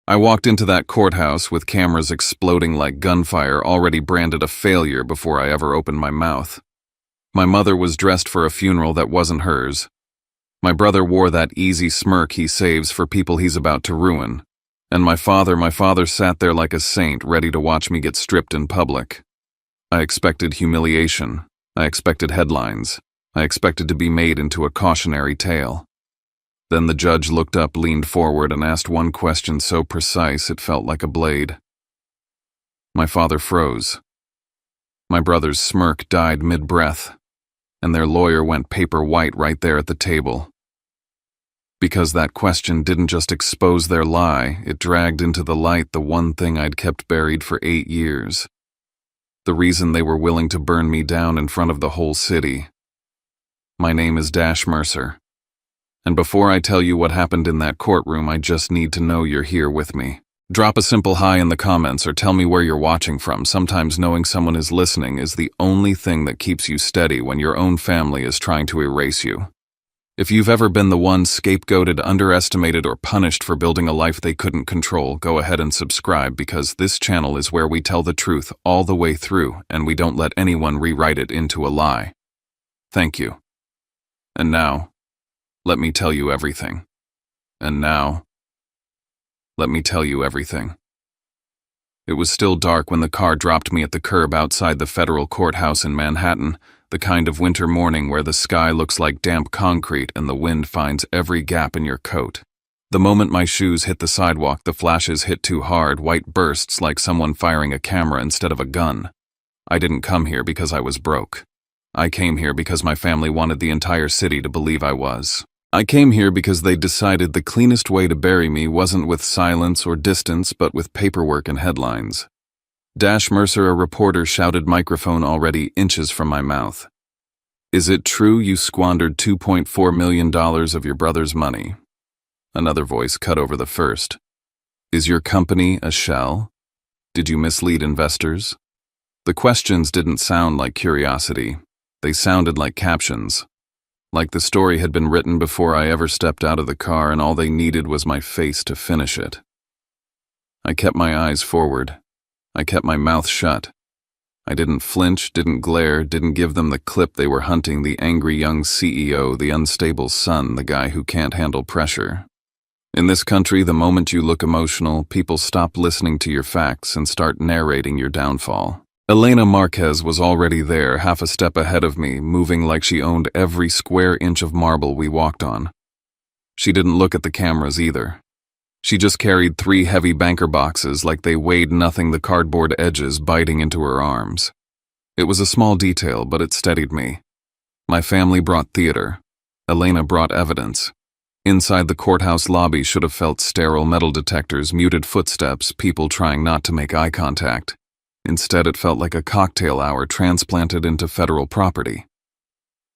I walked into that courthouse with cameras exploding like gunfire, already branded a failure before I ever opened my mouth. My mother was dressed for a funeral that wasn't hers. My brother wore that easy smirk he saves for people he's about to ruin. And my father sat there like a saint, ready to watch me get stripped in public. I expected humiliation. I expected headlines. I expected to be made into a cautionary tale. Then the judge looked up, leaned forward, and asked one question so precise it felt like a blade. My father froze. My brother's smirk died mid-breath, and their lawyer went paper white right there at the table. Because that question didn't just expose their lie, it dragged into the light the one thing I'd kept buried for 8 years. The reason they were willing to burn me down in front of the whole city. My name is Dash Mercer. And before I tell you what happened in that courtroom, I just need to know you're here with me. Drop a simple hi in the comments or tell me where you're watching from. Sometimes knowing someone is listening is the only thing that keeps you steady when your own family is trying to erase you. If you've ever been the one scapegoated, underestimated, or punished for building a life they couldn't control, go ahead and subscribe, because this channel is where we tell the truth all the way through and we don't let anyone rewrite it into a lie. Thank you. And now, let me tell you everything. And now, let me tell you everything. It was still dark when the car dropped me at the curb outside the federal courthouse in Manhattan, the kind of winter morning where the sky looks like damp concrete and the wind finds every gap in your coat. The moment my shoes hit the sidewalk, the flashes hit too hard, white bursts like someone firing a camera instead of a gun. I didn't come here because I was broke. I came here because my family wanted the entire city to believe I was. I came here because they decided the cleanest way to bury me wasn't with silence or distance, but with paperwork and headlines. Dash Mercer, a reporter, shouted, microphone already inches from my mouth. Is it true you squandered $2.4 million of your brother's money? Another voice cut over the first. Is your company a shell? Did you mislead investors? The questions didn't sound like curiosity. They sounded like captions. Like the story had been written before I ever stepped out of the car, and all they needed was my face to finish it. I kept my eyes forward. I kept my mouth shut. I didn't flinch, didn't glare, didn't give them the clip they were hunting, the angry young CEO, the unstable son, the guy who can't handle pressure. In this country, the moment you look emotional, people stop listening to your facts and start narrating your downfall. Elena Marquez was already there, half a step ahead of me, moving like she owned every square inch of marble we walked on. She didn't look at the cameras either. She just carried 3 heavy banker boxes like they weighed nothing, the cardboard edges biting into her arms. It was a small detail, but it steadied me. My family brought theater. Elena brought evidence. Inside the courthouse lobby should have felt sterile metal detectors, muted footsteps, people trying not to make eye contact. Instead, it felt like a cocktail hour transplanted into federal property.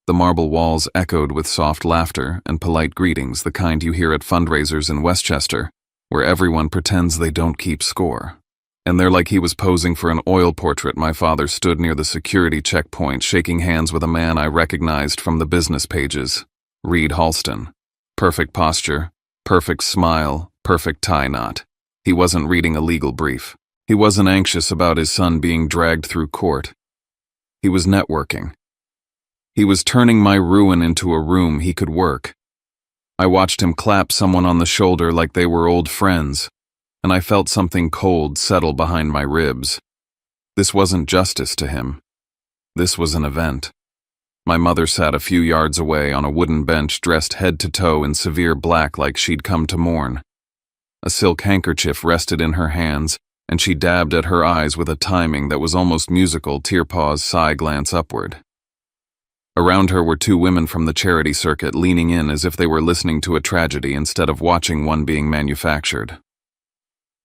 The marble walls echoed with soft laughter and polite greetings, the kind you hear at fundraisers in Westchester, where everyone pretends they don't keep score. And there, like he was posing for an oil portrait, my father stood near the security checkpoint, shaking hands with a man I recognized from the business pages, Reed Halston. Perfect posture, perfect smile, perfect tie knot. He wasn't reading a legal brief. He wasn't anxious about his son being dragged through court. He was networking. He was turning my ruin into a room he could work. I watched him clap someone on the shoulder like they were old friends, and I felt something cold settle behind my ribs. This wasn't justice to him. This was an event. My mother sat a few yards away on a wooden bench, dressed head to toe in severe black like she'd come to mourn. A silk handkerchief rested in her hands, and she dabbed at her eyes with a timing that was almost musical, tear pause, sigh, glance upward. Around her were 2 women from the charity circuit, leaning in as if they were listening to a tragedy instead of watching one being manufactured.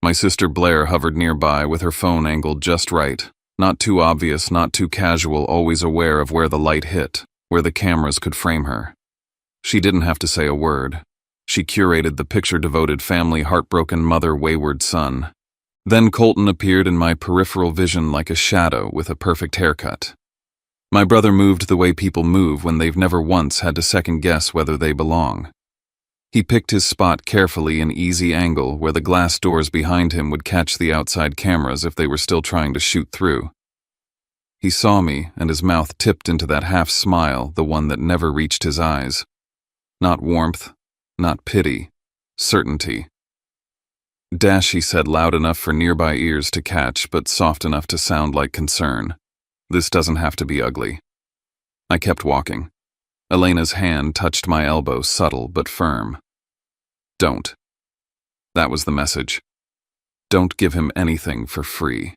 My sister Blair hovered nearby with her phone angled just right, not too obvious, not too casual, always aware of where the light hit, where the cameras could frame her. She didn't have to say a word. She curated the picture-devoted family, heartbroken mother, wayward son. Then Colton appeared in my peripheral vision like a shadow with a perfect haircut. My brother moved the way people move when they've never once had to second-guess whether they belong. He picked his spot carefully, an easy angle where the glass doors behind him would catch the outside cameras if they were still trying to shoot through. He saw me, and his mouth tipped into that half-smile, the one that never reached his eyes. Not warmth, not pity, certainty. "Dash," he said, loud enough for nearby ears to catch, but soft enough to sound like concern. "This doesn't have to be ugly." I kept walking. Elena's hand touched my elbow, subtle but firm. "Don't." That was the message. Don't give him anything for free.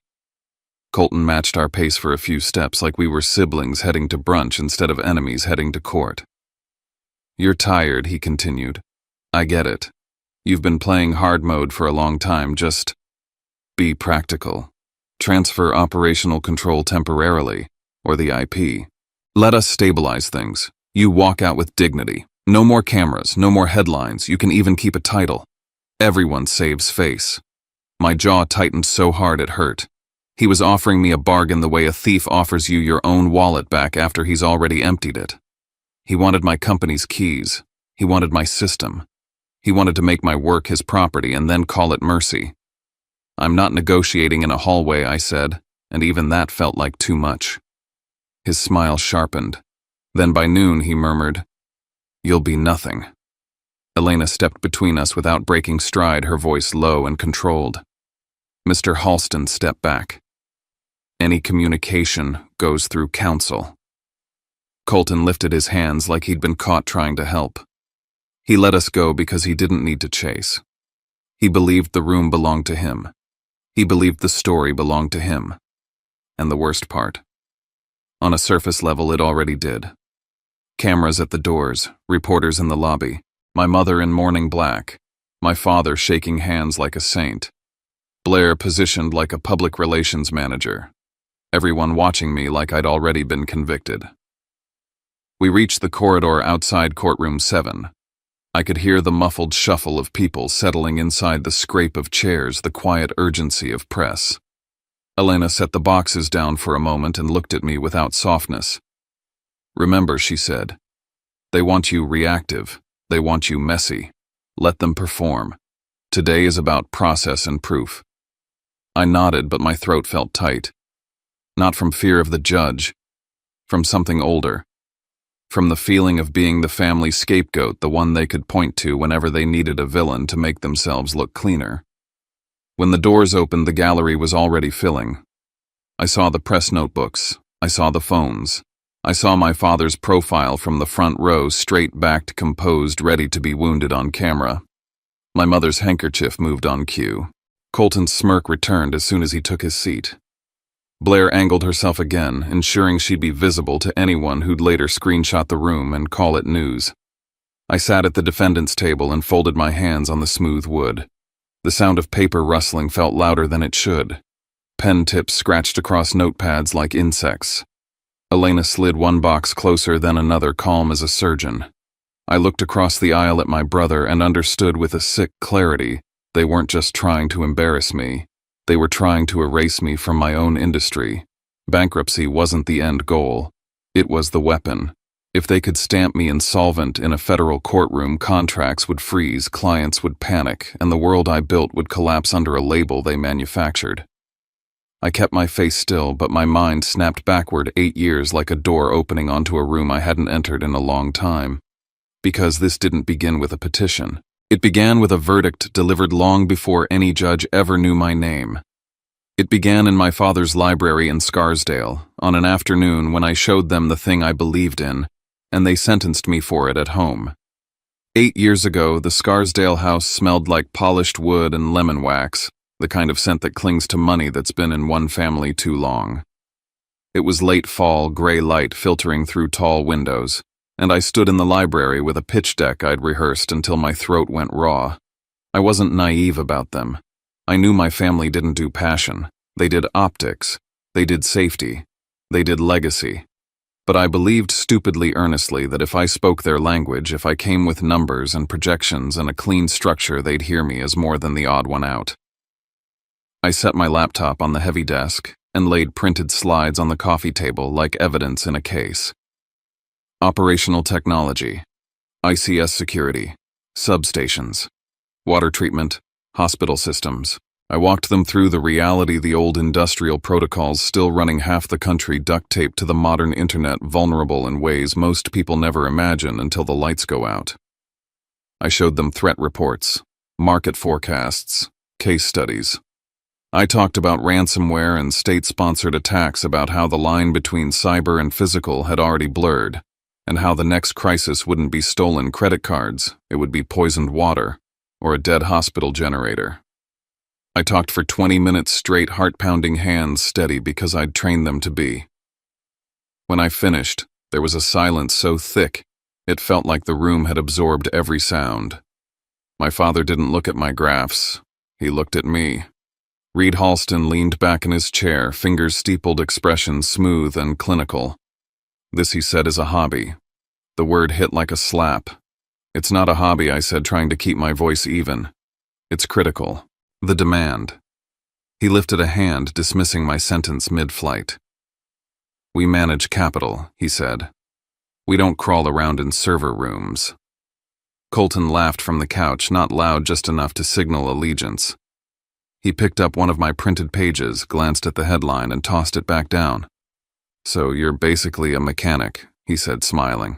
Colton matched our pace for a few steps, like we were siblings heading to brunch instead of enemies heading to court. "You're tired," he continued. "I get it. You've been playing hard mode for a long time. Just be practical. Transfer operational control temporarily, or the IP. Let us stabilize things. You walk out with dignity. No more cameras, no more headlines. You can even keep a title. Everyone saves face." My jaw tightened so hard it hurt. He was offering me a bargain the way a thief offers you your own wallet back after he's already emptied it. He wanted my company's keys. He wanted my system. He wanted to make my work his property and then call it mercy. "I'm not negotiating in a hallway," I said, and even that felt like too much. His smile sharpened. Then by noon he murmured, "You'll be nothing." Elena stepped between us without breaking stride, her voice low and controlled. Mr. Halston stepped back. "Any communication goes through counsel." Colton lifted his hands like he'd been caught trying to help. He let us go because he didn't need to chase. He believed the room belonged to him. He believed the story belonged to him. And the worst part. On a surface level, it already did. Cameras at the doors, reporters in the lobby, my mother in mourning black, my father shaking hands like a saint, Blair positioned like a public relations manager, everyone watching me like I'd already been convicted. We reached the corridor outside courtroom 7. I could hear the muffled shuffle of people settling inside, the scrape of chairs, the quiet urgency of press. Elena set the boxes down for a moment and looked at me without softness. "Remember," she said, "they want you reactive. They want you messy. Let them perform. Today is about process and proof." I nodded, but my throat felt tight. Not from fear of the judge, from something older. From the feeling of being the family scapegoat, the one they could point to whenever they needed a villain to make themselves look cleaner. When the doors opened, the gallery was already filling. I saw the press notebooks. I saw the phones. I saw my father's profile from the front row, straight-backed, composed, ready to be wounded on camera. My mother's handkerchief moved on cue. Colton's smirk returned as soon as he took his seat. Blair angled herself again, ensuring she'd be visible to anyone who'd later screenshot the room and call it news. I sat at the defendant's table and folded my hands on the smooth wood. The sound of paper rustling felt louder than it should. Pen tips scratched across notepads like insects. Elena slid one box closer, then another, calm as a surgeon. I looked across the aisle at my brother and understood with a sick clarity they weren't just trying to embarrass me. They were trying to erase me from my own industry. Bankruptcy wasn't the end goal. It was the weapon. If they could stamp me insolvent in a federal courtroom, contracts would freeze, clients would panic, and the world I built would collapse under a label they manufactured. I kept my face still, but my mind snapped backward 8 years like a door opening onto a room I hadn't entered in a long time. Because this didn't begin with a petition. It began with a verdict delivered long before any judge ever knew my name. It began in my father's library in Scarsdale, on an afternoon when I showed them the thing I believed in, and they sentenced me for it at home. 8 years ago, the Scarsdale house smelled like polished wood and lemon wax, the kind of scent that clings to money that's been in one family too long. It was late fall, gray light filtering through tall windows, and I stood in the library with a pitch deck I'd rehearsed until my throat went raw. I wasn't naive about them. I knew my family didn't do passion. They did optics. They did safety. They did legacy. But I believed stupidly earnestly that if I spoke their language, if I came with numbers and projections and a clean structure, they'd hear me as more than the odd one out. I set my laptop on the heavy desk and laid printed slides on the coffee table like evidence in a case. Operational technology, ICS security, substations, water treatment, hospital systems. I walked them through the reality the old industrial protocols still running half the country duct taped to the modern internet, vulnerable in ways most people never imagine until the lights go out. I showed them threat reports, market forecasts, case studies. I talked about ransomware and state-sponsored attacks, about how the line between cyber and physical had already blurred, and how the next crisis wouldn't be stolen credit cards, it would be poisoned water, or a dead hospital generator. I talked for 20 minutes straight, heart-pounding, hands steady because I'd trained them to be. When I finished, there was a silence so thick, it felt like the room had absorbed every sound. My father didn't look at my graphs. He looked at me. Reed Halston leaned back in his chair, fingers steepled, expression smooth and clinical. This, he said, is a hobby. The word hit like a slap. It's not a hobby, I said, trying to keep my voice even. It's critical. The demand. He lifted a hand, dismissing my sentence mid-flight. We manage capital, he said. We don't crawl around in server rooms. Colton laughed from the couch, not loud, just enough to signal allegiance. He picked up one of my printed pages, glanced at the headline, and tossed it back down. So you're basically a mechanic, he said, smiling.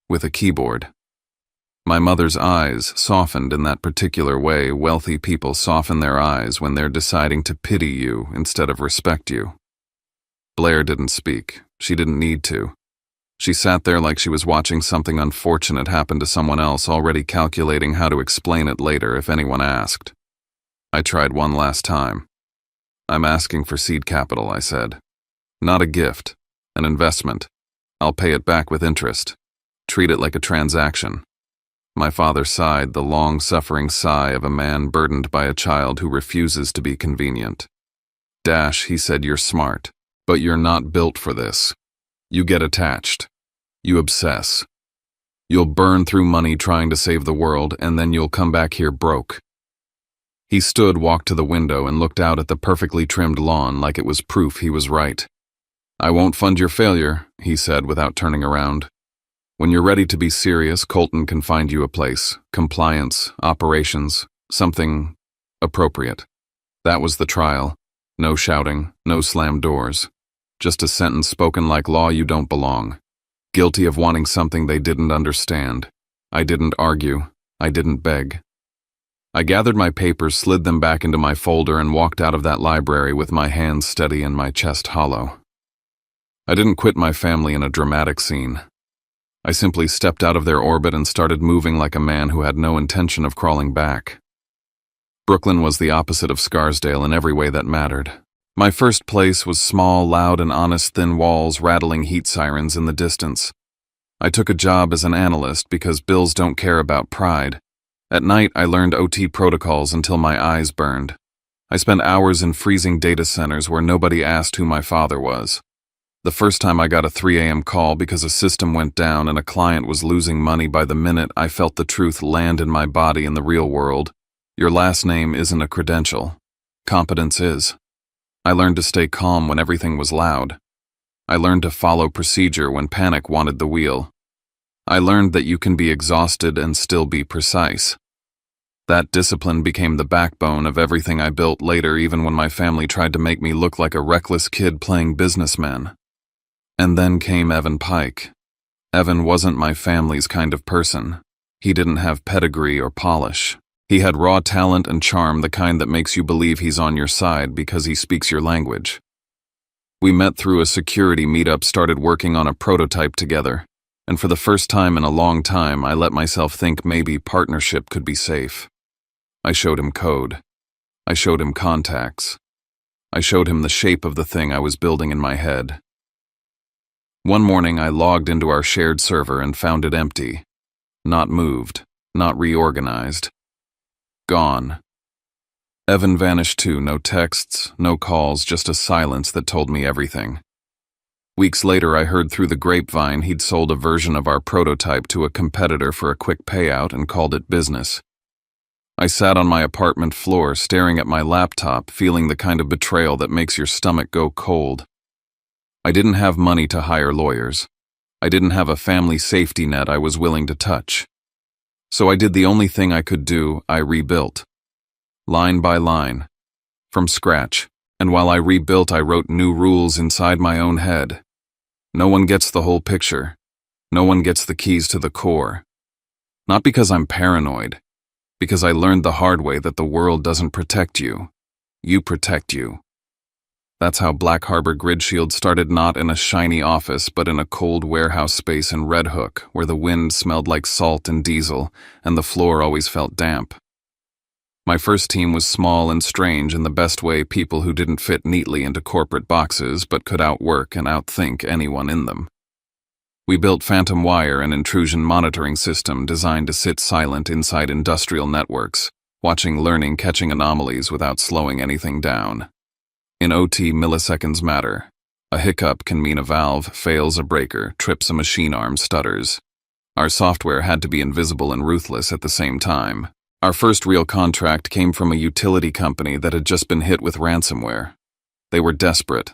With a keyboard. My mother's eyes softened in that particular way wealthy people soften their eyes when they're deciding to pity you instead of respect you. Blair didn't speak. She didn't need to. She sat there like she was watching something unfortunate happen to someone else, already calculating how to explain it later if anyone asked. I tried one last time. I'm asking for seed capital, I said. Not a gift, an investment. I'll pay it back with interest. Treat it like a transaction. My father sighed, the long-suffering sigh of a man burdened by a child who refuses to be convenient. Dash, he said, you're smart, but you're not built for this. You get attached. You obsess. You'll burn through money trying to save the world, and then you'll come back here broke. He stood, walked to the window, and looked out at the perfectly trimmed lawn like it was proof he was right. I won't fund your failure, he said without turning around. When you're ready to be serious, Colton can find you a place. Compliance, operations, something appropriate. That was the trial. No shouting, no slammed doors. Just a sentence spoken like law: you don't belong. Guilty of wanting something they didn't understand. I didn't argue. I didn't beg. I gathered my papers, slid them back into my folder, and walked out of that library with my hands steady and my chest hollow. I didn't quit my family in a dramatic scene. I simply stepped out of their orbit and started moving like a man who had no intention of crawling back. Brooklyn was the opposite of Scarsdale in every way that mattered. My first place was small, loud, and honest, thin walls, rattling heat sirens in the distance. I took a job as an analyst because bills don't care about pride. At night, I learned OT protocols until my eyes burned. I spent hours in freezing data centers where nobody asked who my father was. The first time I got a 3 a.m. call because a system went down and a client was losing money by the minute, I felt the truth land in my body in the real world. Your last name isn't a credential. Competence is. I learned to stay calm when everything was loud. I learned to follow procedure when panic wanted the wheel. I learned that you can be exhausted and still be precise. That discipline became the backbone of everything I built later, even when my family tried to make me look like a reckless kid playing businessman. And then came Evan Pike. Evan wasn't my family's kind of person. He didn't have pedigree or polish. He had raw talent and charm, the kind that makes you believe he's on your side because he speaks your language. We met through a security meetup, started working on a prototype together, and for the first time in a long time, I let myself think maybe partnership could be safe. I showed him code. I showed him contacts. I showed him the shape of the thing I was building in my head. One morning, I logged into our shared server and found it empty. Not moved, not reorganized. Gone. Evan vanished too, no texts, no calls, just a silence that told me everything. Weeks later, I heard through the grapevine he'd sold a version of our prototype to a competitor for a quick payout and called it business. I sat on my apartment floor, staring at my laptop, feeling the kind of betrayal that makes your stomach go cold. I didn't have money to hire lawyers. I didn't have a family safety net I was willing to touch. So I did the only thing I could do. I rebuilt. Line by line. From scratch. And while I rebuilt, I wrote new rules inside my own head. No one gets the whole picture. No one gets the keys to the core. Not because I'm paranoid. Because I learned the hard way that the world doesn't protect you. You protect you. That's how Black Harbor Grid Shield started, not in a shiny office, but in a cold warehouse space in Red Hook, where the wind smelled like salt and diesel, and the floor always felt damp. My first team was small and strange in the best way, people who didn't fit neatly into corporate boxes but could outwork and outthink anyone in them. We built phantom wire and intrusion monitoring system designed to sit silent inside industrial networks, watching learning, catching anomalies without slowing anything down. In OT, milliseconds matter. A hiccup can mean a valve fails, a breaker trips, a machine arm stutters. Our software had to be invisible and ruthless at the same time. Our first real contract came from a utility company that had just been hit with ransomware. They were desperate.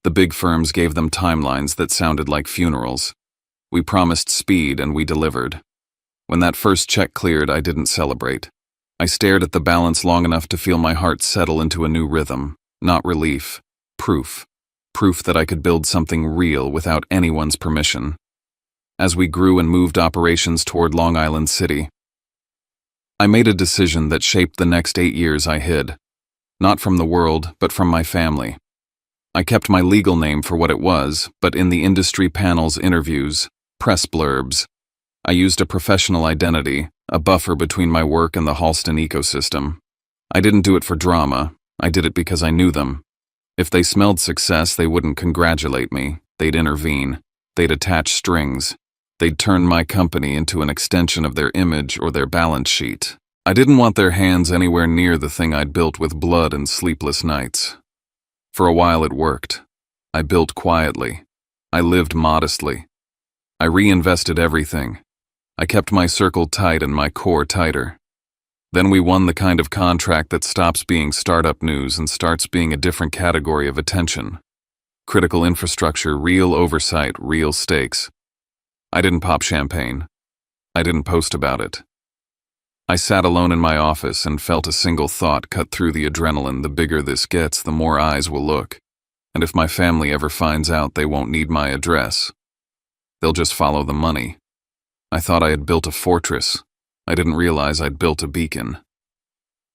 The big firms gave them timelines that sounded like funerals. We promised speed and we delivered. When that first check cleared, I didn't celebrate. I stared at the balance long enough to feel my heart settle into a new rhythm. Not relief. Proof. Proof that I could build something real without anyone's permission. As we grew and moved operations toward Long Island City, I made a decision that shaped the next 8 years I hid. Not from the world, but from my family. I kept my legal name for what it was, but in the industry panels, interviews, press blurbs, I used a professional identity, a buffer between my work and the Halston ecosystem. I didn't do it for drama. I did it because I knew them. If they smelled success, they wouldn't congratulate me. They'd intervene. They'd attach strings. They'd turn my company into an extension of their image or their balance sheet. I didn't want their hands anywhere near the thing I'd built with blood and sleepless nights. For a while it worked. I built quietly. I lived modestly. I reinvested everything. I kept my circle tight and my core tighter. Then we won the kind of contract that stops being startup news and starts being a different category of attention. Critical infrastructure, real oversight, real stakes. I didn't pop champagne. I didn't post about it. I sat alone in my office and felt a single thought cut through the adrenaline. The bigger this gets, the more eyes will look. And if my family ever finds out, they won't need my address. They'll just follow the money. I thought I had built a fortress. I didn't realize I'd built a beacon.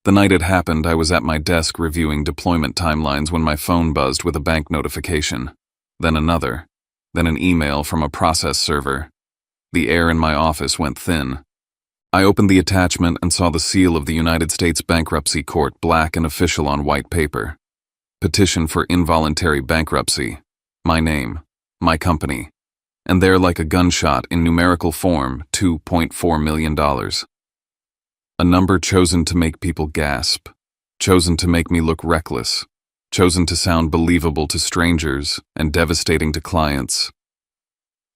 The night it happened, I was at my desk reviewing deployment timelines when my phone buzzed with a bank notification. Then another. Then an email from a process server. The air in my office went thin. I opened the attachment and saw the seal of the United States Bankruptcy Court, black and official on white paper. Petition for involuntary bankruptcy. My name. My company. And there, like a gunshot in numerical form, $2.4 million. A number chosen to make people gasp, chosen to make me look reckless, chosen to sound believable to strangers and devastating to clients.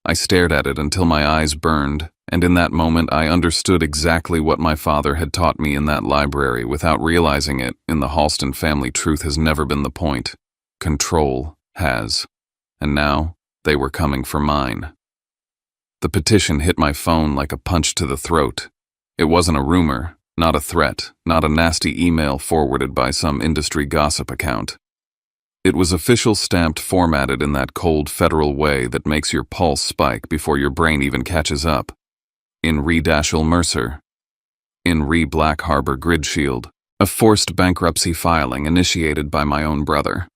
I stared at it until my eyes burned, and in that moment I understood exactly what my father had taught me in that library without realizing it. In the Halston family, truth has never been the point. Control has. And now, they were coming for mine. The petition hit my phone like a punch to the throat. It wasn't a rumor, not a threat, not a nasty email forwarded by some industry gossip account. It was official, stamped, formatted in that cold federal way that makes your pulse spike before your brain even catches up. In re Dashiell Mercer. In re Black Harbor Grid Shield. A forced bankruptcy filing initiated by my own brother.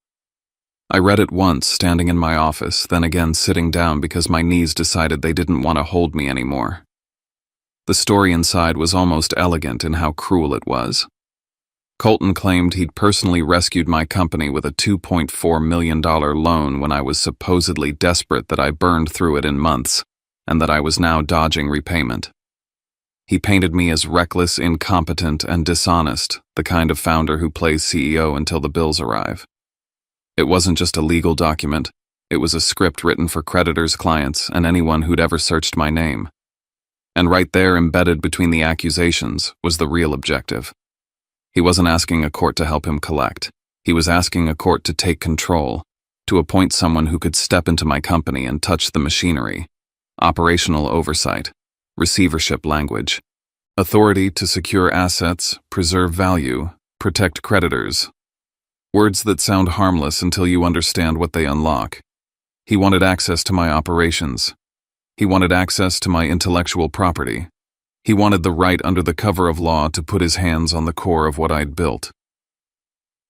I read it once, standing in my office, then again sitting down because my knees decided they didn't want to hold me anymore. The story inside was almost elegant in how cruel it was. Colton claimed he'd personally rescued my company with a $2.4 million loan when I was supposedly desperate, that I burned through it in months, and that I was now dodging repayment. He painted me as reckless, incompetent, and dishonest, the kind of founder who plays CEO until the bills arrive. It wasn't just a legal document, it was a script written for creditors, clients, and anyone who'd ever searched my name. And right there, embedded between the accusations, was the real objective. He wasn't asking a court to help him collect. He was asking a court to take control, to appoint someone who could step into my company and touch the machinery. Operational oversight. Receivership language. Authority to secure assets, preserve value, protect creditors. Words that sound harmless until you understand what they unlock. He wanted access to my operations. He wanted access to my intellectual property. He wanted the right under the cover of law to put his hands on the core of what I'd built.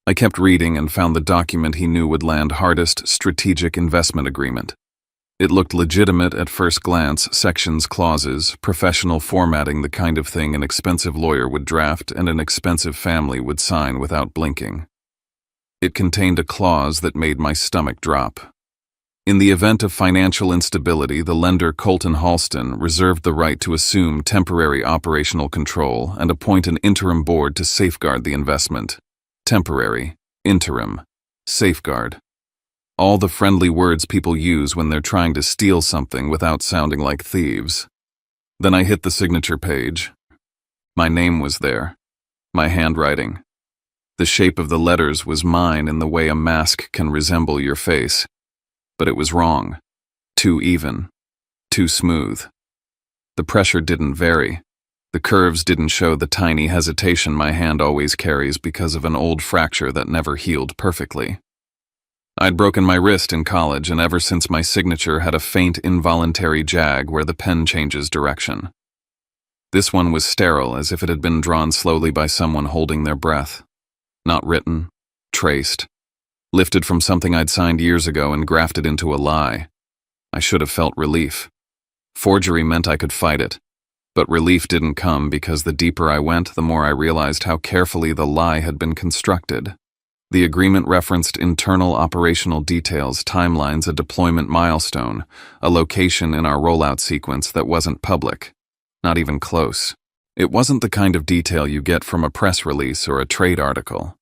I kept reading and found the document he knew would land hardest: strategic investment agreement. It looked legitimate at first glance: sections, clauses, professional formatting, the kind of thing an expensive lawyer would draft and an expensive family would sign without blinking. It contained a clause that made my stomach drop. In the event of financial instability, the lender, Colton Halston, reserved the right to assume temporary operational control and appoint an interim board to safeguard the investment. Temporary, interim, safeguard. All the friendly words people use when they're trying to steal something without sounding like thieves. Then I hit the signature page. My name was there. My handwriting. The shape of the letters was mine in the way a mask can resemble your face. But it was wrong. Too even. Too smooth. The pressure didn't vary. The curves didn't show the tiny hesitation my hand always carries because of an old fracture that never healed perfectly. I'd broken my wrist in college, and ever since my signature had a faint, involuntary jag where the pen changes direction. This one was sterile, as if it had been drawn slowly by someone holding their breath. Not written, traced. Lifted from something I'd signed years ago and grafted into a lie. I should have felt relief. Forgery meant I could fight it. But relief didn't come because the deeper I went, the more I realized how carefully the lie had been constructed. The agreement referenced internal operational details, timelines, a deployment milestone, a location in our rollout sequence that wasn't public. Not even close. It wasn't the kind of detail you get from a press release or a trade article.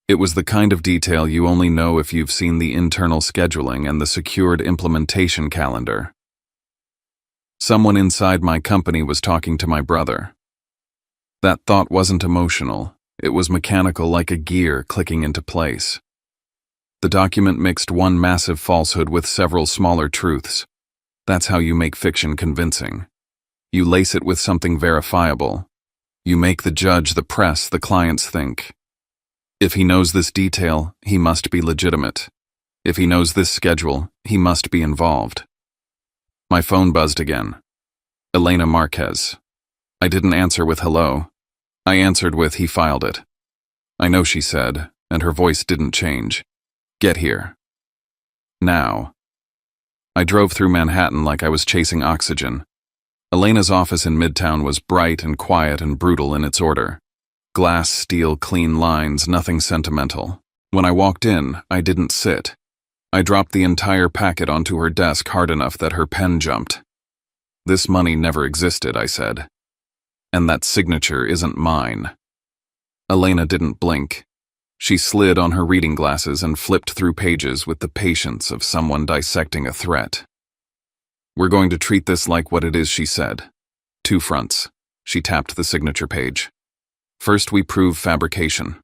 It was the kind of detail you only know if you've seen the internal scheduling and the secured implementation calendar. Someone inside my company was talking to my brother. That thought wasn't emotional. It was mechanical, like a gear clicking into place. The document mixed one massive falsehood with several smaller truths. That's how you make fiction convincing. You lace it with something verifiable. You make the judge, the press, the clients think, if he knows this detail, he must be legitimate. If he knows this schedule, he must be involved. My phone buzzed again. Elena Marquez. I didn't answer with hello. I answered with, he filed it. I know, she said, and her voice didn't change. Get here. Now. I drove through Manhattan like I was chasing oxygen. Elena's office in Midtown was bright and quiet and brutal in its order. Glass, steel, clean lines, nothing sentimental. When I walked in, I didn't sit. I dropped the entire packet onto her desk hard enough that her pen jumped. This money never existed, I said. And that signature isn't mine. Elena didn't blink. She slid on her reading glasses and flipped through pages with the patience of someone dissecting a threat. We're going to treat this like what it is, she said. 2 fronts. She tapped the signature page. First, we prove fabrication.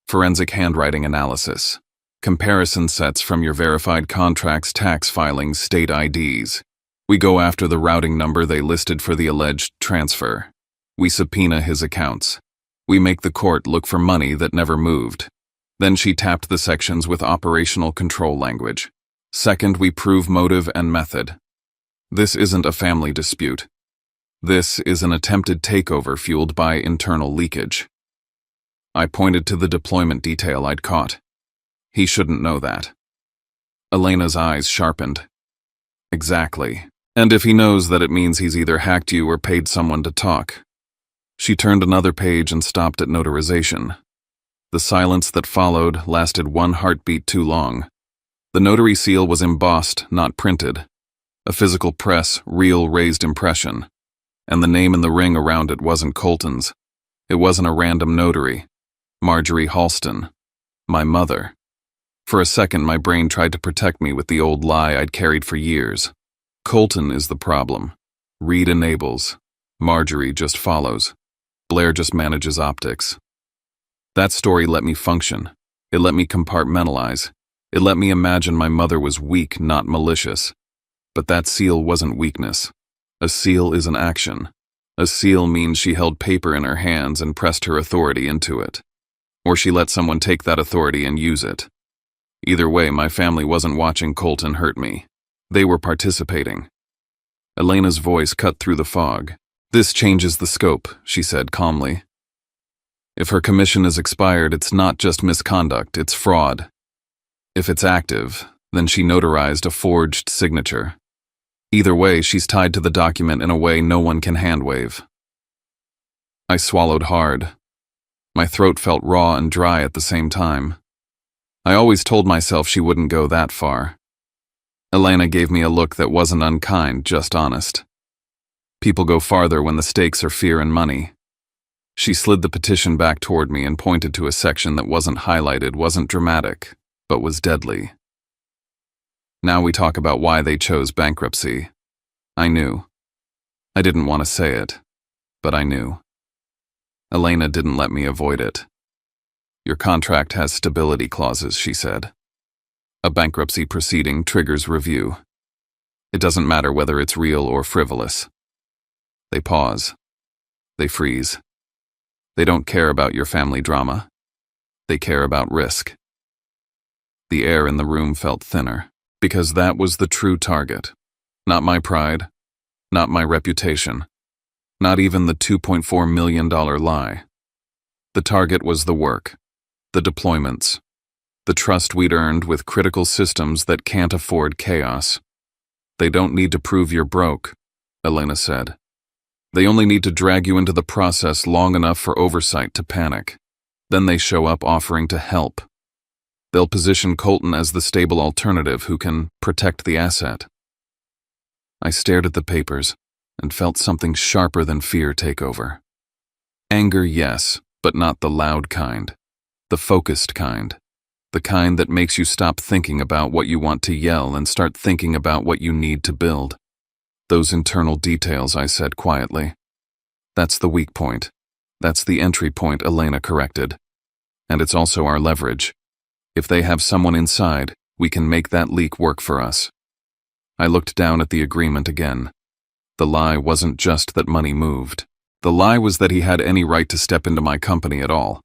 Forensic handwriting analysis. Comparison sets from your verified contracts, tax filings, state IDs. We go after the routing number they listed for the alleged transfer. We subpoena his accounts. We make the court look for money that never moved. Then she tapped the sections with operational control language. Second, we prove motive and method. This isn't a family dispute. This is an attempted takeover fueled by internal leakage. I pointed to the deployment detail I'd caught. He shouldn't know that. Elena's eyes sharpened. Exactly. And if he knows that, it means he's either hacked you or paid someone to talk. She turned another page and stopped at notarization. The silence that followed lasted 1 heartbeat too long. The notary seal was embossed, not printed. A physical press, real raised impression. And the name in the ring around it wasn't Colton's. It wasn't a random notary. Marjorie Halston. My mother. For a second, my brain tried to protect me with the old lie I'd carried for years. Colton is the problem. Reed enables. Marjorie just follows. Blair just manages optics. That story let me function. It let me compartmentalize. It let me imagine my mother was weak, not malicious. But that seal wasn't weakness. A seal is an action. A seal means she held paper in her hands and pressed her authority into it. Or she let someone take that authority and use it. Either way, my family wasn't watching Colton hurt me. They were participating. Elena's voice cut through the fog. "This changes the scope," she said calmly. "If her commission is expired, it's not just misconduct, it's fraud. If it's active, then she notarized a forged signature. Either way, she's tied to the document in a way no one can handwave." I swallowed hard. My throat felt raw and dry at the same time. I always told myself she wouldn't go that far. Elena gave me a look that wasn't unkind, just honest. People go farther when the stakes are fear and money. She slid the petition back toward me and pointed to a section that wasn't highlighted, wasn't dramatic, but was deadly. "Now we talk about why they chose bankruptcy." I knew. I didn't want to say it, but I knew. Elena didn't let me avoid it. "Your contract has stability clauses," she said. "A bankruptcy proceeding triggers review. It doesn't matter whether it's real or frivolous." They pause. They freeze. They don't care about your family drama. They care about risk. The air in the room felt thinner, because that was the true target. Not my pride, not my reputation, not even the $2.4 million lie. The target was the work, the deployments, the trust we'd earned with critical systems that can't afford chaos. "They don't need to prove you're broke," Elena said. "They only need to drag you into the process long enough for oversight to panic. Then they show up offering to help. They'll position Colton as the stable alternative who can protect the asset." I stared at the papers and felt something sharper than fear take over. Anger, yes, but not the loud kind. The focused kind. The kind that makes you stop thinking about what you want to yell and start thinking about what you need to build. "Those internal details," I said quietly. "That's the weak point. That's the entry point," Elena corrected. "And it's also our leverage. If they have someone inside, we can make that leak work for us." I looked down at the agreement again. The lie wasn't just that money moved. The lie was that he had any right to step into my company at all.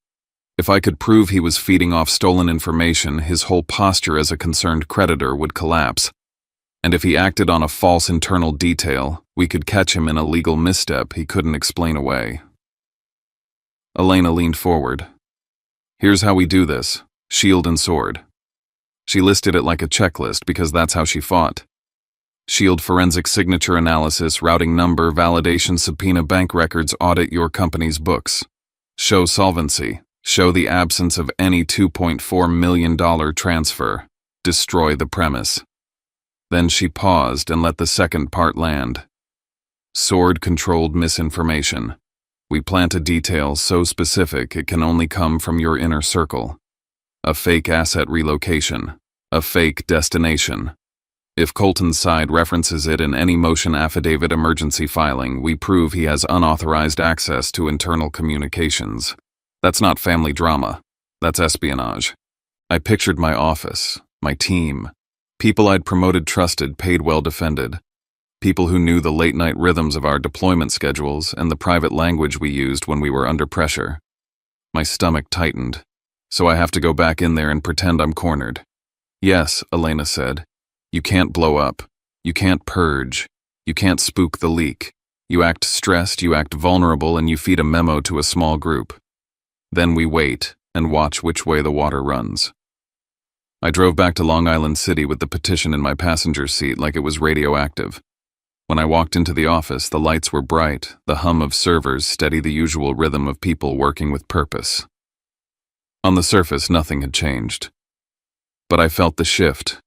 If I could prove he was feeding off stolen information, his whole posture as a concerned creditor would collapse. And if he acted on a false internal detail, we could catch him in a legal misstep he couldn't explain away. Elena leaned forward. "Here's how we do this. Shield and sword." She listed it like a checklist because that's how she fought. Shield: forensic signature analysis, routing number, validation, subpoena bank records, audit your company's books. Show solvency. Show the absence of any $2.4 million transfer. Destroy the premise. Then she paused and let the second part land. Sword: controlled misinformation. We plant a detail so specific it can only come from your inner circle. A fake asset relocation. A fake destination. If Colton's side references it in any motion affidavit emergency filing, we prove he has unauthorized access to internal communications. That's not family drama. That's espionage. I pictured my office, my team, people I'd promoted, trusted, paid, well defended. People who knew the late-night rhythms of our deployment schedules and the private language we used when we were under pressure. My stomach tightened, so I have to go back in there and pretend I'm cornered. "Yes," Elena said. "You can't blow up. You can't purge. You can't spook the leak. You act stressed, you act vulnerable, and you feed a memo to a small group. Then we wait and watch which way the water runs." I drove back to Long Island City with the petition in my passenger seat like it was radioactive. When I walked into the office, the lights were bright, the hum of servers steady, the usual rhythm of people working with purpose. On the surface, nothing had changed. But I felt the shift.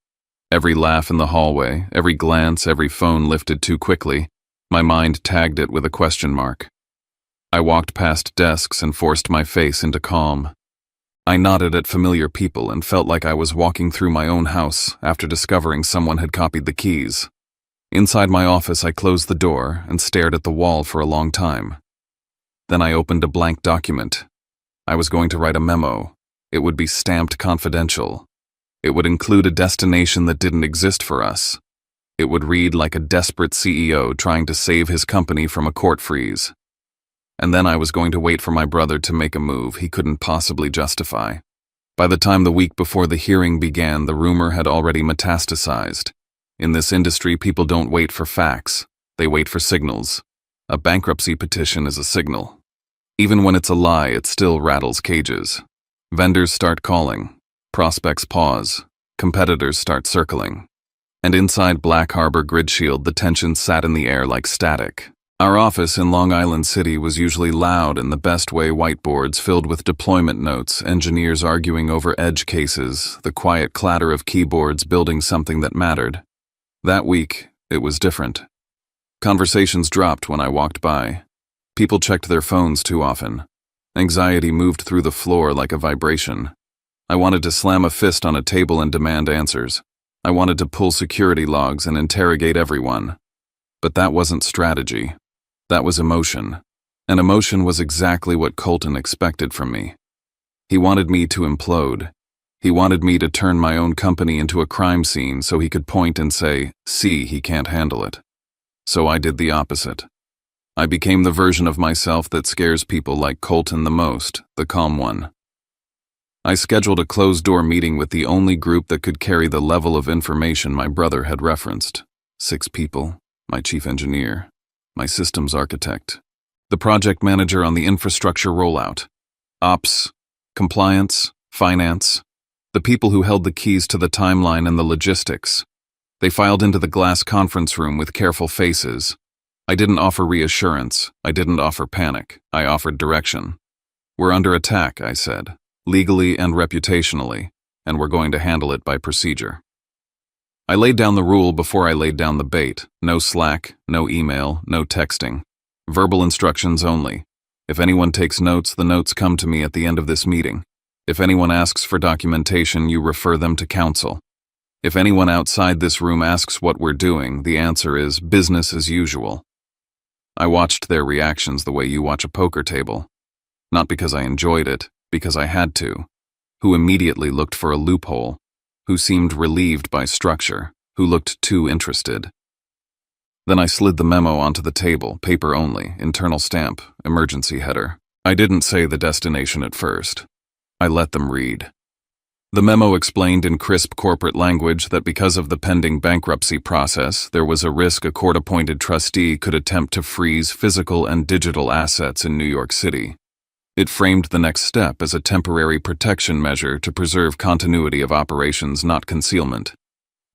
Every laugh in the hallway, every glance, every phone lifted too quickly, my mind tagged it with a question mark. I walked past desks and forced my face into calm. I nodded at familiar people and felt like I was walking through my own house after discovering someone had copied the keys. Inside my office, I closed the door and stared at the wall for a long time. Then I opened a blank document. I was going to write a memo. It would be stamped confidential. It would include a destination that didn't exist for us. It would read like a desperate CEO trying to save his company from a court freeze. And then I was going to wait for my brother to make a move he couldn't possibly justify. By the time the week before the hearing began, the rumor had already metastasized. In this industry, people don't wait for facts. They wait for signals. A bankruptcy petition is a signal. Even when it's a lie, it still rattles cages. Vendors start calling. Prospects pause. Competitors start circling. And inside Black Harbor Grid Shield, the tension sat in the air like static. Our office in Long Island City was usually loud in the best way, whiteboards filled with deployment notes, engineers arguing over edge cases, the quiet clatter of keyboards building something that mattered. That week, it was different. Conversations dropped when I walked by. People checked their phones too often. Anxiety moved through the floor like a vibration. I wanted to slam a fist on a table and demand answers. I wanted to pull security logs and interrogate everyone. But that wasn't strategy. That was emotion. And emotion was exactly what Colton expected from me. He wanted me to implode. He wanted me to turn my own company into a crime scene so he could point and say, "See, he can't handle it." So I did the opposite. I became the version of myself that scares people like Colton the most, the calm one. I scheduled a closed-door meeting with the only group that could carry the level of information my brother had referenced. 6 people, my chief engineer, my systems architect, the project manager on the infrastructure rollout, ops, compliance, finance, the people who held the keys to the timeline and the logistics. They filed into the glass conference room with careful faces. I didn't offer reassurance. I didn't offer panic. I offered direction. "We're under attack," I said, "legally and reputationally, and we're going to handle it by procedure." I laid down the rule before I laid down the bait. No Slack, no email, no texting. Verbal instructions only. If anyone takes notes, the notes come to me at the end of this meeting. If anyone asks for documentation, you refer them to counsel. If anyone outside this room asks what we're doing, the answer is business as usual. I watched their reactions the way you watch a poker table. Not because I enjoyed it, because I had to. Who immediately looked for a loophole. Who seemed relieved by structure. Who looked too interested. Then I slid the memo onto the table, paper only, internal stamp, emergency header. I didn't say the destination at first. I let them read. The memo explained in crisp corporate language that because of the pending bankruptcy process, there was a risk a court-appointed trustee could attempt to freeze physical and digital assets in New York City. It framed the next step as a temporary protection measure to preserve continuity of operations, not concealment.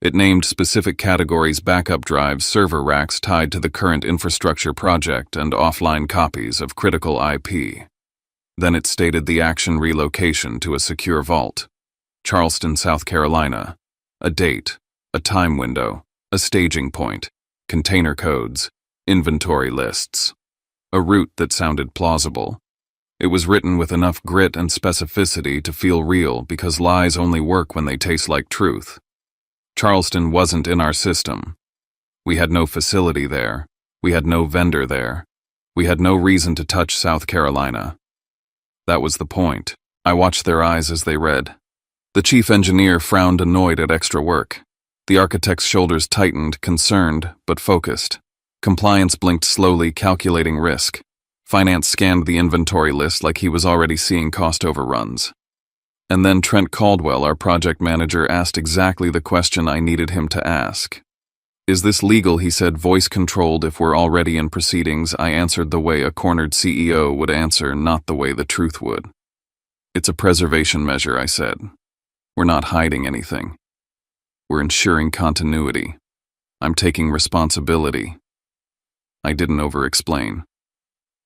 It named specific categories: backup drives, server racks tied to the current infrastructure project, and offline copies of critical IP. Then it stated the action: relocation to a secure vault. Charleston, South Carolina. A date, a time window, a staging point, container codes, inventory lists. A route that sounded plausible. It was written with enough grit and specificity to feel real, because lies only work when they taste like truth. Charleston wasn't in our system. We had no facility there. We had no vendor there. We had no reason to touch South Carolina. That was the point. I watched their eyes as they read. The chief engineer frowned, annoyed at extra work. The architect's shoulders tightened, concerned, but focused. Compliance blinked slowly, calculating risk. Finance scanned the inventory list like he was already seeing cost overruns. And then Trent Caldwell, our project manager, asked exactly the question I needed him to ask. "Is this legal?" he said, voice-controlled. If we're already in proceedings, I answered the way a cornered CEO would answer, not the way the truth would. "It's a preservation measure," I said. "We're not hiding anything. We're ensuring continuity. I'm taking responsibility." I didn't over-explain.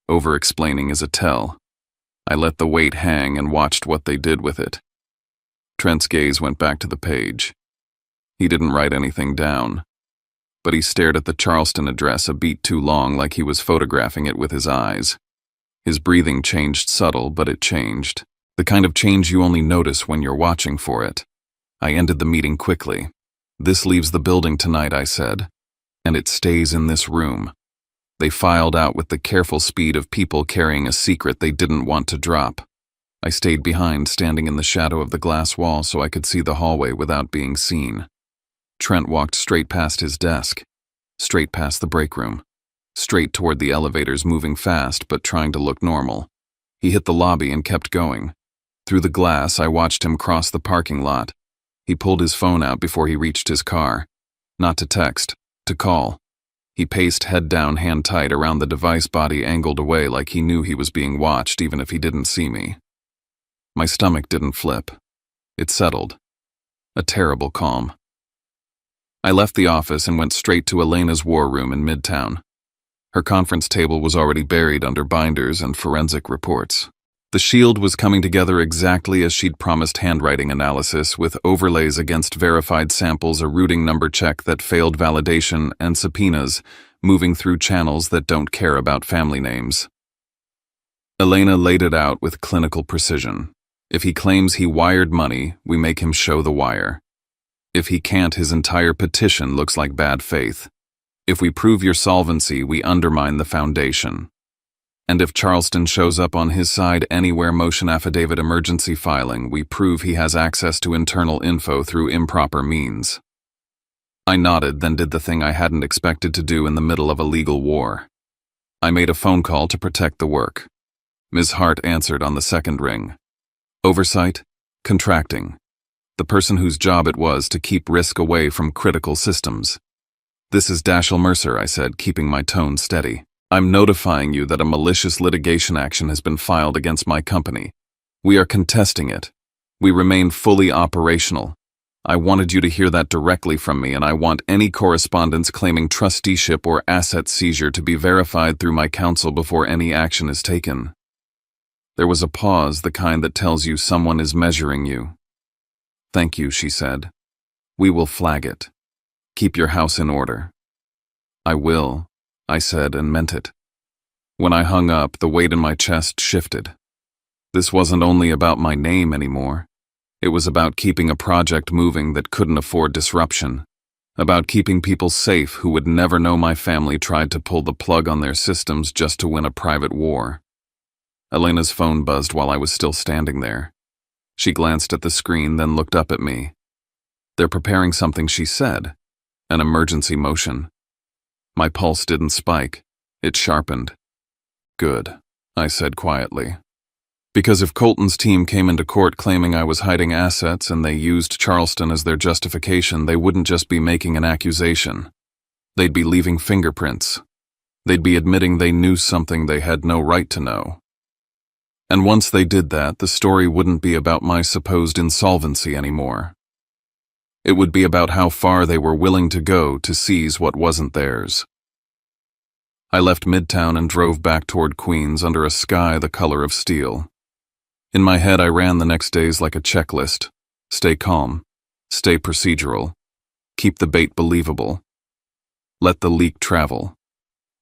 Over-explaining is a tell. I let the weight hang and watched what they did with it. Trent's gaze went back to the page. He didn't write anything down, but he stared at the Charleston address a beat too long, like he was photographing it with his eyes. His breathing changed, subtle, but it changed. The kind of change you only notice when you're watching for it. I ended the meeting quickly. "This leaves the building tonight," I said, "and it stays in this room." They filed out with the careful speed of people carrying a secret they didn't want to drop. I stayed behind, standing in the shadow of the glass wall so I could see the hallway without being seen. Trent walked straight past his desk, straight past the break room, straight toward the elevators, moving fast but trying to look normal. He hit the lobby and kept going. Through the glass, I watched him cross the parking lot. He pulled his phone out before he reached his car. Not to text, to call. He paced head down, hand tight around the device, body angled away like he knew he was being watched even if he didn't see me. My stomach didn't flip. It settled. A terrible calm. I left the office and went straight to Elena's war room in Midtown. Her conference table was already buried under binders and forensic reports. The shield was coming together exactly as she'd promised: handwriting analysis with overlays against verified samples, a routing number check that failed validation, and subpoenas moving through channels that don't care about family names. Elena laid it out with clinical precision. If he claims he wired money, we make him show the wire. If he can't, his entire petition looks like bad faith. If we prove your solvency, we undermine the foundation. And if Charleston shows up on his side anywhere, motion affidavit emergency filing, we prove he has access to internal info through improper means. I nodded, then did the thing I hadn't expected to do in the middle of a legal war. I made a phone call to protect the work. Ms. Hart answered on the second ring. Oversight? Contracting. The person whose job it was to keep risk away from critical systems. This is Dashiell Mercer, I said, keeping my tone steady. I'm notifying you that a malicious litigation action has been filed against my company. We are contesting it. We remain fully operational. I wanted you to hear that directly from me, and I want any correspondence claiming trusteeship or asset seizure to be verified through my counsel before any action is taken. There was a pause, the kind that tells you someone is measuring you. Thank you, she said. We will flag it. Keep your house in order. I will, I said, and meant it. When I hung up, the weight in my chest shifted. This wasn't only about my name anymore. It was about keeping a project moving that couldn't afford disruption. About keeping people safe who would never know my family tried to pull the plug on their systems just to win a private war. Elena's phone buzzed while I was still standing there. She glanced at the screen, then looked up at me. They're preparing something, she said. An emergency motion. My pulse didn't spike. It sharpened. Good, I said quietly. Because if Colton's team came into court claiming I was hiding assets and they used Charleston as their justification, they wouldn't just be making an accusation. They'd be leaving fingerprints. They'd be admitting they knew something they had no right to know. And once they did that, the story wouldn't be about my supposed insolvency anymore. It would be about how far they were willing to go to seize what wasn't theirs. I left Midtown and drove back toward Queens under a sky the color of steel. In my head, I ran the next days like a checklist. Stay calm. Stay procedural. Keep the bait believable. Let the leak travel.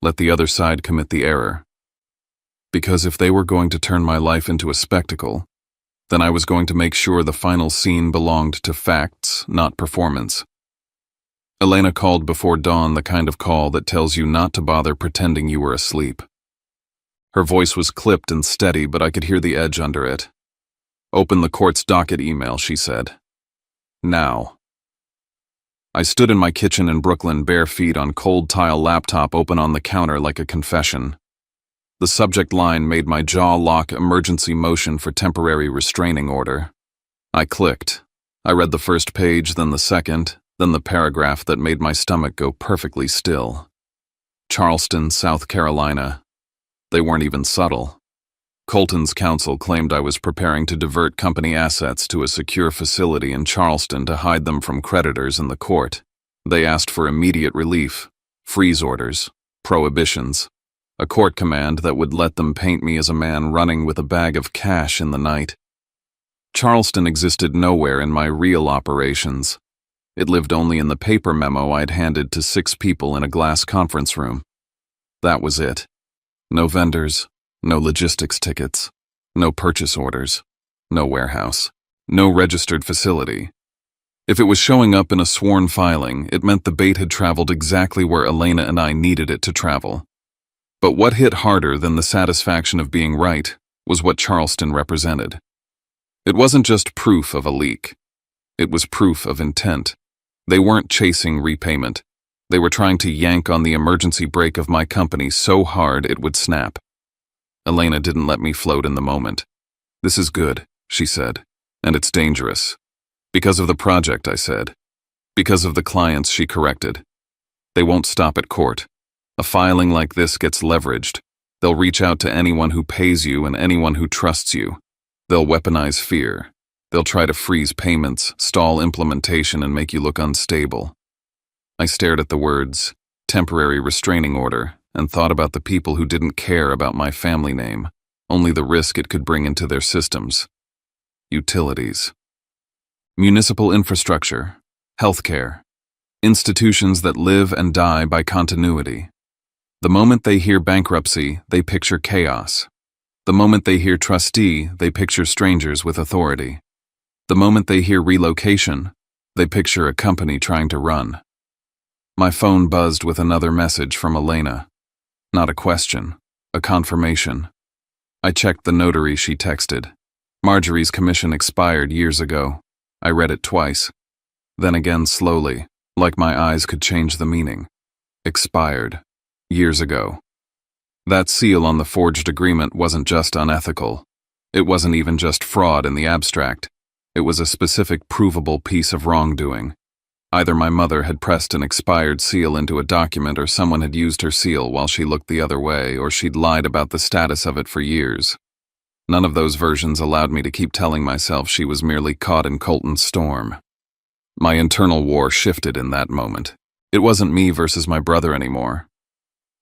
Let the other side commit the error. Because if they were going to turn my life into a spectacle, then I was going to make sure the final scene belonged to facts, not performance. Elena called before dawn, the kind of call that tells you not to bother pretending you were asleep. Her voice was clipped and steady, but I could hear the edge under it. Open the court's docket email, she said. Now. I stood in my kitchen in Brooklyn, bare feet on cold tile, laptop open on the counter like a confession. The subject line made my jaw lock: emergency motion for temporary restraining order. I clicked. I read the first page, then the second, then the paragraph that made my stomach go perfectly still. Charleston, South Carolina. They weren't even subtle. Colton's counsel claimed I was preparing to divert company assets to a secure facility in Charleston to hide them from creditors in the court. They asked for immediate relief, freeze orders, prohibitions. A court command that would let them paint me as a man running with a bag of cash in the night. Charleston existed nowhere in my real operations. It lived only in the paper memo I'd handed to 6 people in a glass conference room. That was it. No vendors, no logistics tickets, no purchase orders, no warehouse, no registered facility. If it was showing up in a sworn filing, it meant the bait had traveled exactly where Elena and I needed it to travel. But what hit harder than the satisfaction of being right was what Charleston represented. It wasn't just proof of a leak. It was proof of intent. They weren't chasing repayment. They were trying to yank on the emergency brake of my company so hard it would snap. Elena didn't let me float in the moment. "This is good," she said, "and it's dangerous." "Because of the project," I said. "Because of the clients," she corrected. "They won't stop at court. A filing like this gets leveraged. They'll reach out to anyone who pays you and anyone who trusts you. They'll weaponize fear. They'll try to freeze payments, stall implementation, and make you look unstable." I stared at the words, "temporary restraining order," and thought about the people who didn't care about my family name, only the risk it could bring into their systems. Utilities. Municipal infrastructure. Healthcare. Institutions that live and die by continuity. The moment they hear bankruptcy, they picture chaos. The moment they hear trustee, they picture strangers with authority. The moment they hear relocation, they picture a company trying to run. My phone buzzed with another message from Elena. Not a question, a confirmation. I checked the notary she texted. Marjorie's commission expired years ago. I read it twice. Then again slowly, like my eyes could change the meaning. Expired. Years ago. That seal on the forged agreement wasn't just unethical. It wasn't even just fraud in the abstract. It was a specific provable piece of wrongdoing. Either my mother had pressed an expired seal into a document, or someone had used her seal while she looked the other way, or she'd lied about the status of it for years. None of those versions allowed me to keep telling myself she was merely caught in Colton's storm. My internal war shifted in that moment. It wasn't me versus my brother anymore.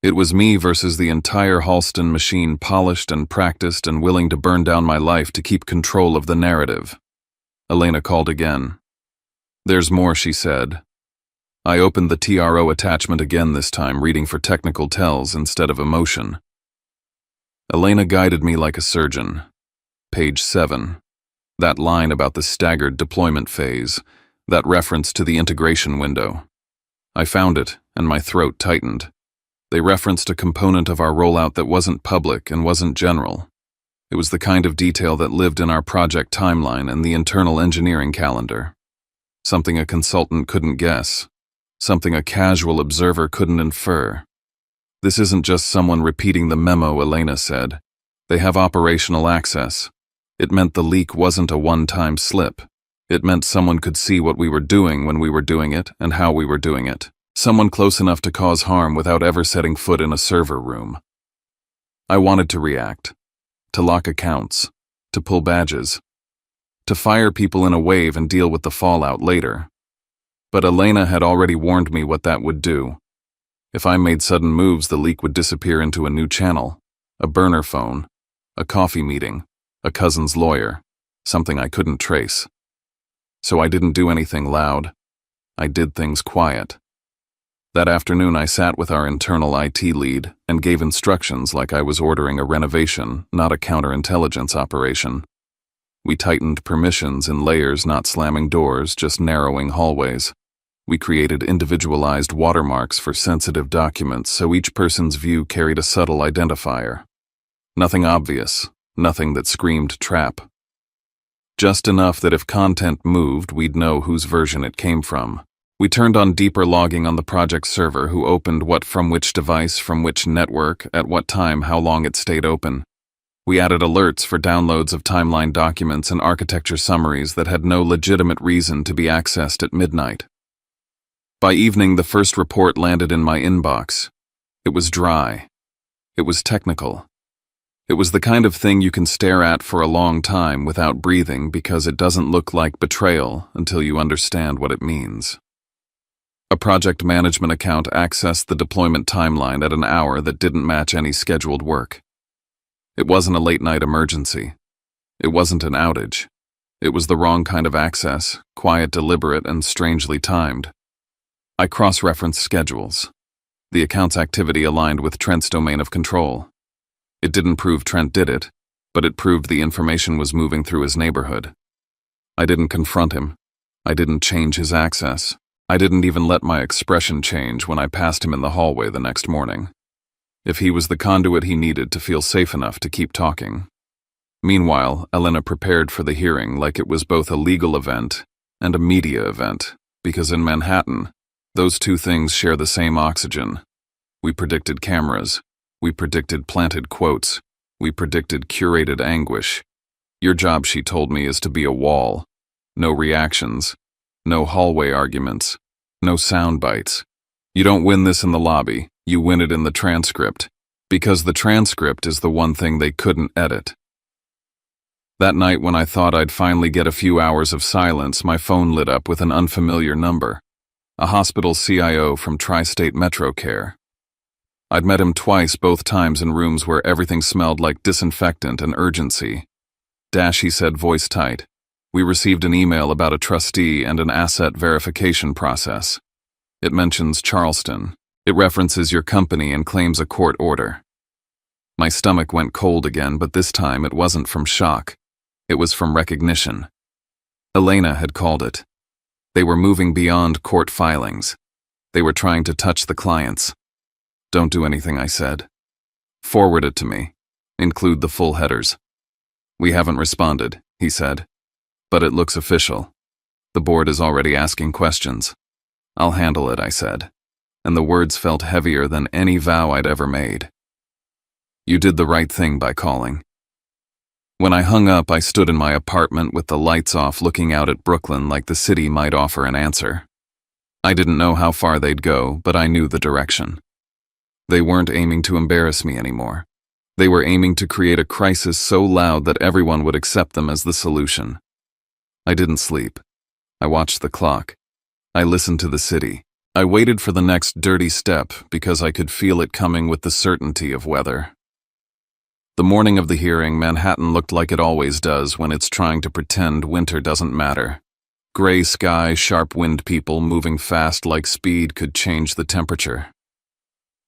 It was me versus the entire Halston machine, polished and practiced and willing to burn down my life to keep control of the narrative. Elena called again. "There's more," she said. I opened the TRO attachment again, this time reading for technical tells instead of emotion. Elena guided me like a surgeon. Page 7. That line about the staggered deployment phase, that reference to the integration window. I found it, and my throat tightened. They referenced a component of our rollout that wasn't public and wasn't general. It was the kind of detail that lived in our project timeline and the internal engineering calendar. Something a consultant couldn't guess. Something a casual observer couldn't infer. "This isn't just someone repeating the memo," Elena said. "They have operational access." It meant the leak wasn't a one-time slip. It meant someone could see what we were doing when we were doing it and how we were doing it. Someone close enough to cause harm without ever setting foot in a server room. I wanted to react. To lock accounts. To pull badges. To fire people in a wave and deal with the fallout later. But Elena had already warned me what that would do. If I made sudden moves, the leak would disappear into a new channel, a burner phone, a coffee meeting, a cousin's lawyer, something I couldn't trace. So I didn't do anything loud. I did things quiet. That afternoon I sat with our internal IT lead and gave instructions like I was ordering a renovation, not a counterintelligence operation. We tightened permissions in layers, not slamming doors, just narrowing hallways. We created individualized watermarks for sensitive documents so each person's view carried a subtle identifier. Nothing obvious, nothing that screamed trap. Just enough that if content moved, we'd know whose version it came from. We turned on deeper logging on the project server, who opened what from which device, from which network, at what time, how long it stayed open. We added alerts for downloads of timeline documents and architecture summaries that had no legitimate reason to be accessed at midnight. By evening, the first report landed in my inbox. It was dry. It was technical. It was the kind of thing you can stare at for a long time without breathing, because it doesn't look like betrayal until you understand what it means. A project management account accessed the deployment timeline at an hour that didn't match any scheduled work. It wasn't a late-night emergency. It wasn't an outage. It was the wrong kind of access, quiet, deliberate, and strangely timed. I cross-referenced schedules. The account's activity aligned with Trent's domain of control. It didn't prove Trent did it, but it proved the information was moving through his neighborhood. I didn't confront him. I didn't change his access. I didn't even let my expression change when I passed him in the hallway the next morning. If he was the conduit he needed to feel safe enough to keep talking. Meanwhile, Elena prepared for the hearing like it was both a legal event and a media event, because in Manhattan, Those two things share the same oxygen. We predicted cameras. We predicted planted quotes. We predicted curated anguish. Your job, she told me, is to be a wall. No reactions. No hallway arguments. No sound bites. You don't win this in the lobby. You win it in the transcript. Because the transcript is the one thing they couldn't edit. That night when I thought I'd finally get a few hours of silence, my phone lit up with an unfamiliar number. A hospital CIO from Tri-State Metro Care. I'd met him twice, both times in rooms where everything smelled like disinfectant and urgency. Dash, he said, voice tight. We received an email about a trustee and an asset verification process. It mentions Charleston. It references your company and claims a court order. My stomach went cold again, but this time it wasn't from shock. It was from recognition. Elena had called it. They were moving beyond court filings. They were trying to touch the clients. Don't do anything, I said. Forward it to me. Include the full headers. We haven't responded, he said. But it looks official. The board is already asking questions. I'll handle it, I said. And the words felt heavier than any vow I'd ever made. You did the right thing by calling. When I hung up, I stood in my apartment with the lights off, looking out at Brooklyn like the city might offer an answer. I didn't know how far they'd go, but I knew the direction. They weren't aiming to embarrass me anymore. They were aiming to create a crisis so loud that everyone would accept them as the solution. I didn't sleep. I watched the clock. I listened to the city. I waited for the next dirty step because I could feel it coming with the certainty of weather. The morning of the hearing, Manhattan looked like it always does when it's trying to pretend winter doesn't matter. Gray sky, sharp wind, people moving fast like speed could change the temperature.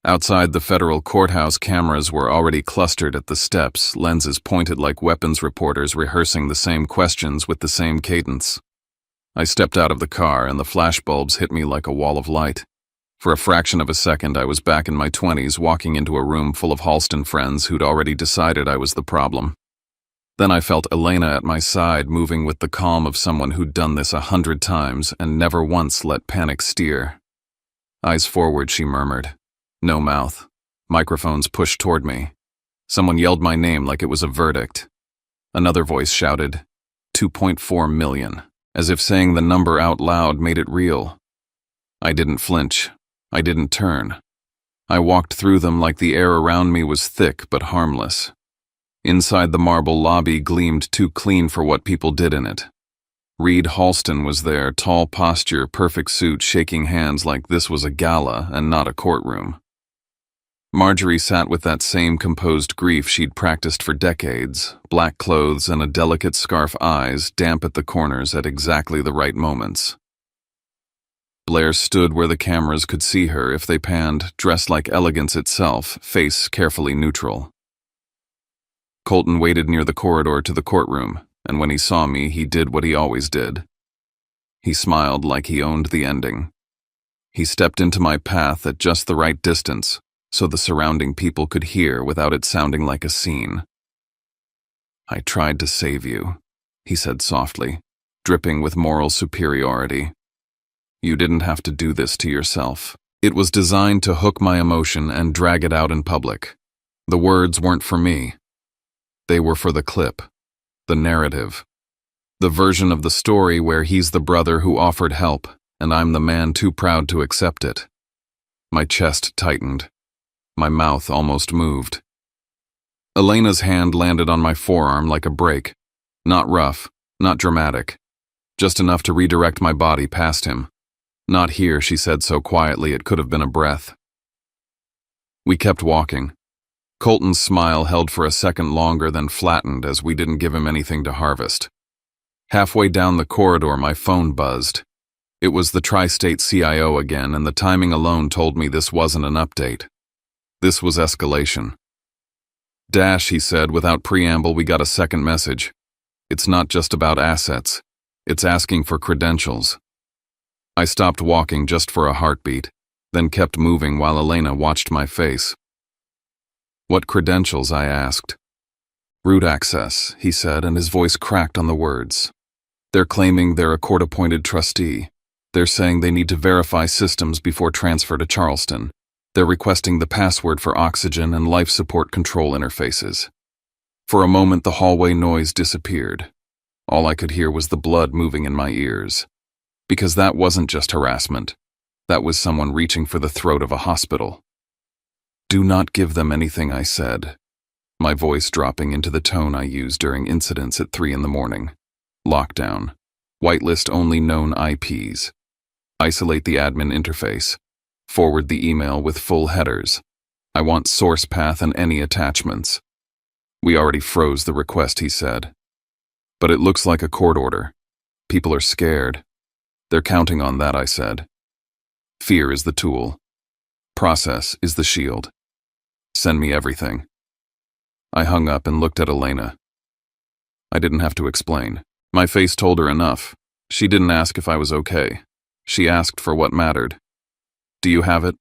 Outside the federal courthouse, cameras were already clustered at the steps, lenses pointed like weapons reporters rehearsing the same questions with the same cadence. I stepped out of the car and the flashbulbs hit me like a wall of light. For a fraction of a second, I was back in my 20s, walking into a room full of Halston friends who'd already decided I was the problem. Then I felt Elena at my side, moving with the calm of someone who'd done this 100 times and never once let panic steer. Eyes forward, she murmured. No mouth. Microphones pushed toward me. Someone yelled my name like it was a verdict. Another voice shouted, 2.4 million, as if saying the number out loud made it real. I didn't flinch. I didn't turn. I walked through them like the air around me was thick but harmless. Inside the marble lobby gleamed too clean for what people did in it. Reed Halston was there, tall posture, perfect suit, shaking hands like this was a gala and not a courtroom. Marjorie sat with that same composed grief she'd practiced for decades, black clothes and a delicate scarf, eyes damp at the corners at exactly the right moments. Blair stood where the cameras could see her if they panned, dressed like elegance itself, face carefully neutral. Colton waited near the corridor to the courtroom, and when he saw me, he did what he always did. He smiled like he owned the ending. He stepped into my path at just the right distance, so the surrounding people could hear without it sounding like a scene. I tried to save you, he said softly, dripping with moral superiority. You didn't have to do this to yourself. It was designed to hook my emotion and drag it out in public. The words weren't for me. They were for the clip, the narrative, the version of the story where he's the brother who offered help, and I'm the man too proud to accept it. My chest tightened. My mouth almost moved. Elena's hand landed on my forearm like a break. Not rough, not dramatic. Just enough to redirect my body past him. Not here, she said so quietly it could have been a breath. We kept walking. Colton's smile held for a second longer, then flattened as we didn't give him anything to harvest. Halfway down the corridor, my phone buzzed. It was the Tri-State CIO again, and the timing alone told me this wasn't an update. This was escalation. Dash, he said, without preamble, we got a second message. It's not just about assets. It's asking for credentials. I stopped walking just for a heartbeat, then kept moving while Elena watched my face. What credentials? I asked. Root access, he said, and his voice cracked on the words. They're claiming they're a court-appointed trustee. They're saying they need to verify systems before transfer to Charleston. They're requesting the password for oxygen and life support control interfaces. For a moment, the hallway noise disappeared. All I could hear was the blood moving in my ears. Because that wasn't just harassment. That was someone reaching for the throat of a hospital. "Do not give them anything," I said, my voice dropping into the tone I use during incidents at 3 a.m. Lockdown. Whitelist only known IPs. Isolate the admin interface. Forward the email with full headers. I want source path and any attachments. "We already froze the request," he said. "But it looks like a court order. People are scared." "They're counting on that," I said. "Fear is the tool. Process is the shield. Send me everything." I hung up and looked at Elena. I didn't have to explain. My face told her enough. She didn't ask if I was okay. She asked for what mattered. "Do you have it?"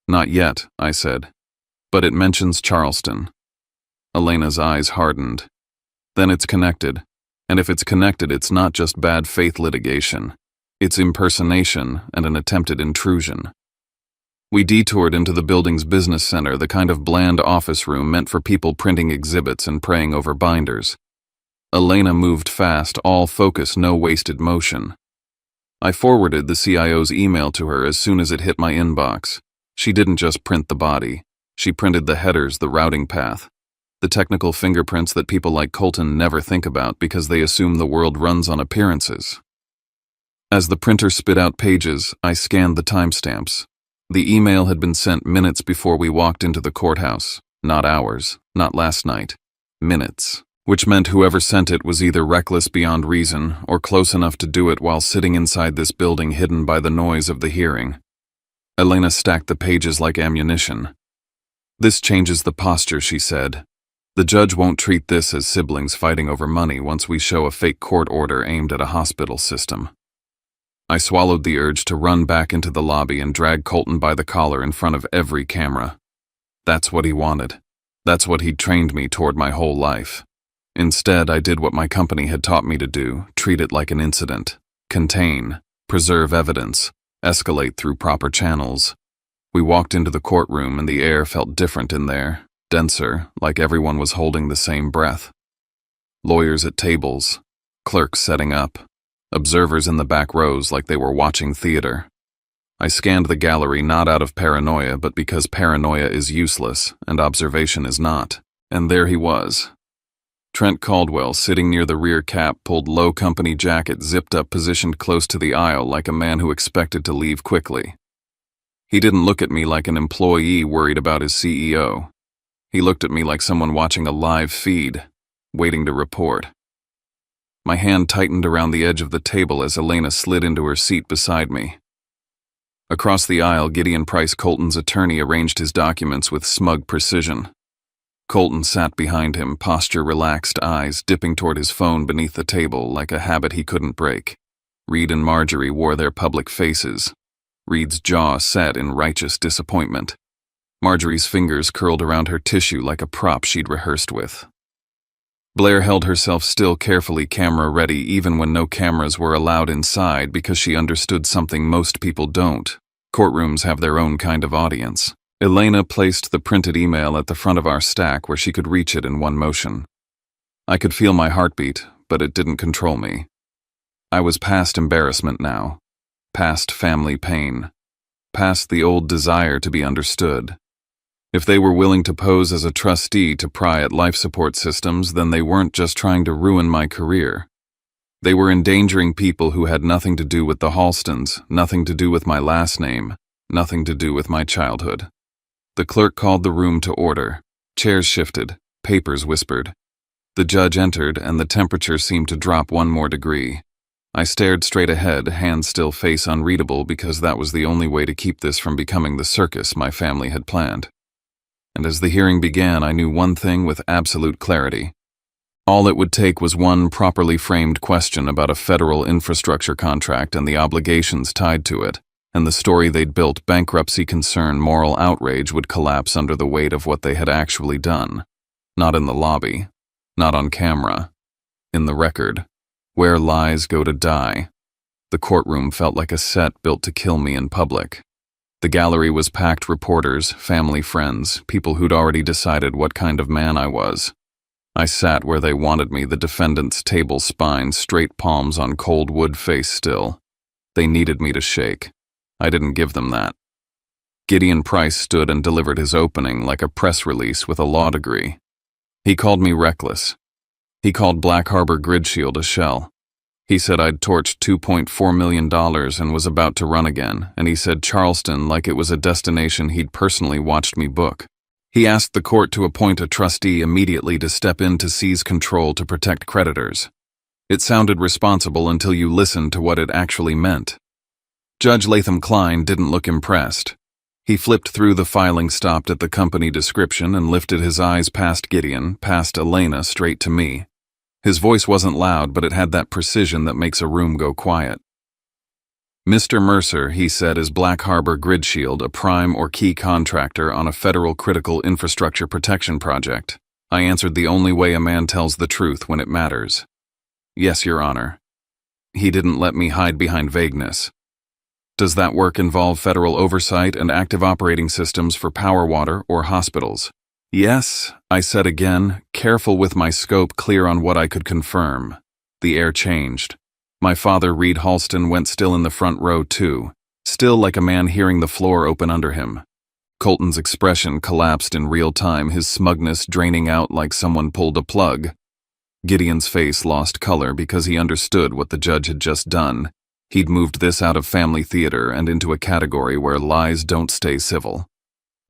"Not yet," I said. "But it mentions Charleston." Elena's eyes hardened. "Then it's connected. And if it's connected, it's not just bad faith litigation. It's impersonation and an attempted intrusion." We detoured into the building's business center, the kind of bland office room meant for people printing exhibits and praying over binders. Elena moved fast, all focus, no wasted motion. I forwarded the CIO's email to her as soon as it hit my inbox. She didn't just print the body. She printed the headers, the routing path, the technical fingerprints that people like Colton never think about because they assume the world runs on appearances. As the printer spit out pages, I scanned the timestamps. The email had been sent minutes before we walked into the courthouse. Not hours, not last night. Minutes. Which meant whoever sent it was either reckless beyond reason or close enough to do it while sitting inside this building hidden by the noise of the hearing. Elena stacked the pages like ammunition. "This changes the posture," she said. "The judge won't treat this as siblings fighting over money once we show a fake court order aimed at a hospital system." I swallowed the urge to run back into the lobby and drag Colton by the collar in front of every camera. That's what he wanted. That's what he'd trained me toward my whole life. Instead, I did what my company had taught me to do, treat it like an incident. Contain, preserve evidence, escalate through proper channels. We walked into the courtroom and the air felt different in there, denser, like everyone was holding the same breath. Lawyers at tables, clerks setting up, observers in the back rows like they were watching theater. I scanned the gallery not out of paranoia, but because paranoia is useless and observation is not. And there he was. Trent Caldwell, sitting near the rear cap, pulled low company jacket, zipped up, positioned close to the aisle like a man who expected to leave quickly. He didn't look at me like an employee worried about his CEO. He looked at me like someone watching a live feed, waiting to report. My hand tightened around the edge of the table as Elena slid into her seat beside me. Across the aisle, Gideon Price, Colton's attorney, arranged his documents with smug precision. Colton sat behind him, posture relaxed, eyes dipping toward his phone beneath the table like a habit he couldn't break. Reed and Marjorie wore their public faces. Reed's jaw set in righteous disappointment. Marjorie's fingers curled around her tissue like a prop she'd rehearsed with. Blair held herself still, carefully camera-ready, even when no cameras were allowed inside, because she understood something most people don't. Courtrooms have their own kind of audience. Elena placed the printed email at the front of our stack where she could reach it in one motion. I could feel my heartbeat, but it didn't control me. I was past embarrassment now, past family pain, past the old desire to be understood. If they were willing to pose as a trustee to pry at life support systems, then they weren't just trying to ruin my career. They were endangering people who had nothing to do with the Halstons, nothing to do with my last name, nothing to do with my childhood. The clerk called the room to order. Chairs shifted, papers whispered. The judge entered, and the temperature seemed to drop 1 more degree. I stared straight ahead, hand still, face unreadable, because that was the only way to keep this from becoming the circus my family had planned. And as the hearing began, I knew one thing with absolute clarity. All it would take was one properly framed question about a federal infrastructure contract and the obligations tied to it, and the story they'd built, bankruptcy, concern, moral outrage, would collapse under the weight of what they had actually done. Not in the lobby, not on camera, in the record, where lies go to die. The courtroom felt like a set built to kill me in public. The gallery was packed reporters, family friends, people who'd already decided what kind of man I was. I sat where they wanted me, the defendant's table spine, straight palms on cold wood face still. They needed me to shake. I didn't give them that. Gideon Price stood and delivered his opening like a press release with a law degree. He called me reckless. He called Black Harbor Grid Shield a shell. He said I'd torched $2.4 million and was about to run again, and he said Charleston like it was a destination he'd personally watched me book. He asked the court to appoint a trustee immediately to step in to seize control to protect creditors. It sounded responsible until you listened to what it actually meant. Judge Latham Klein didn't look impressed. He flipped through the filing, stopped at the company description, and lifted his eyes past Gideon, past Elena, straight to me. His voice wasn't loud, but it had that precision that makes a room go quiet. Mr. Mercer, he said, is Black Harbor Grid Shield, a prime or key contractor on a federal critical infrastructure protection project. I answered the only way a man tells the truth when it matters. Yes, Your Honor. He didn't let me hide behind vagueness. Does that work involve federal oversight and active operating systems for power, water, or hospitals? Yes, I said again, careful with my scope, clear on what I could confirm. The air changed. My father, Reed Halston, went still in the front row too, still like a man hearing the floor open under him. Colton's expression collapsed in real time, his smugness draining out like someone pulled a plug. Gideon's face lost color because he understood what the judge had just done. He'd moved this out of family theater and into a category where lies don't stay civil.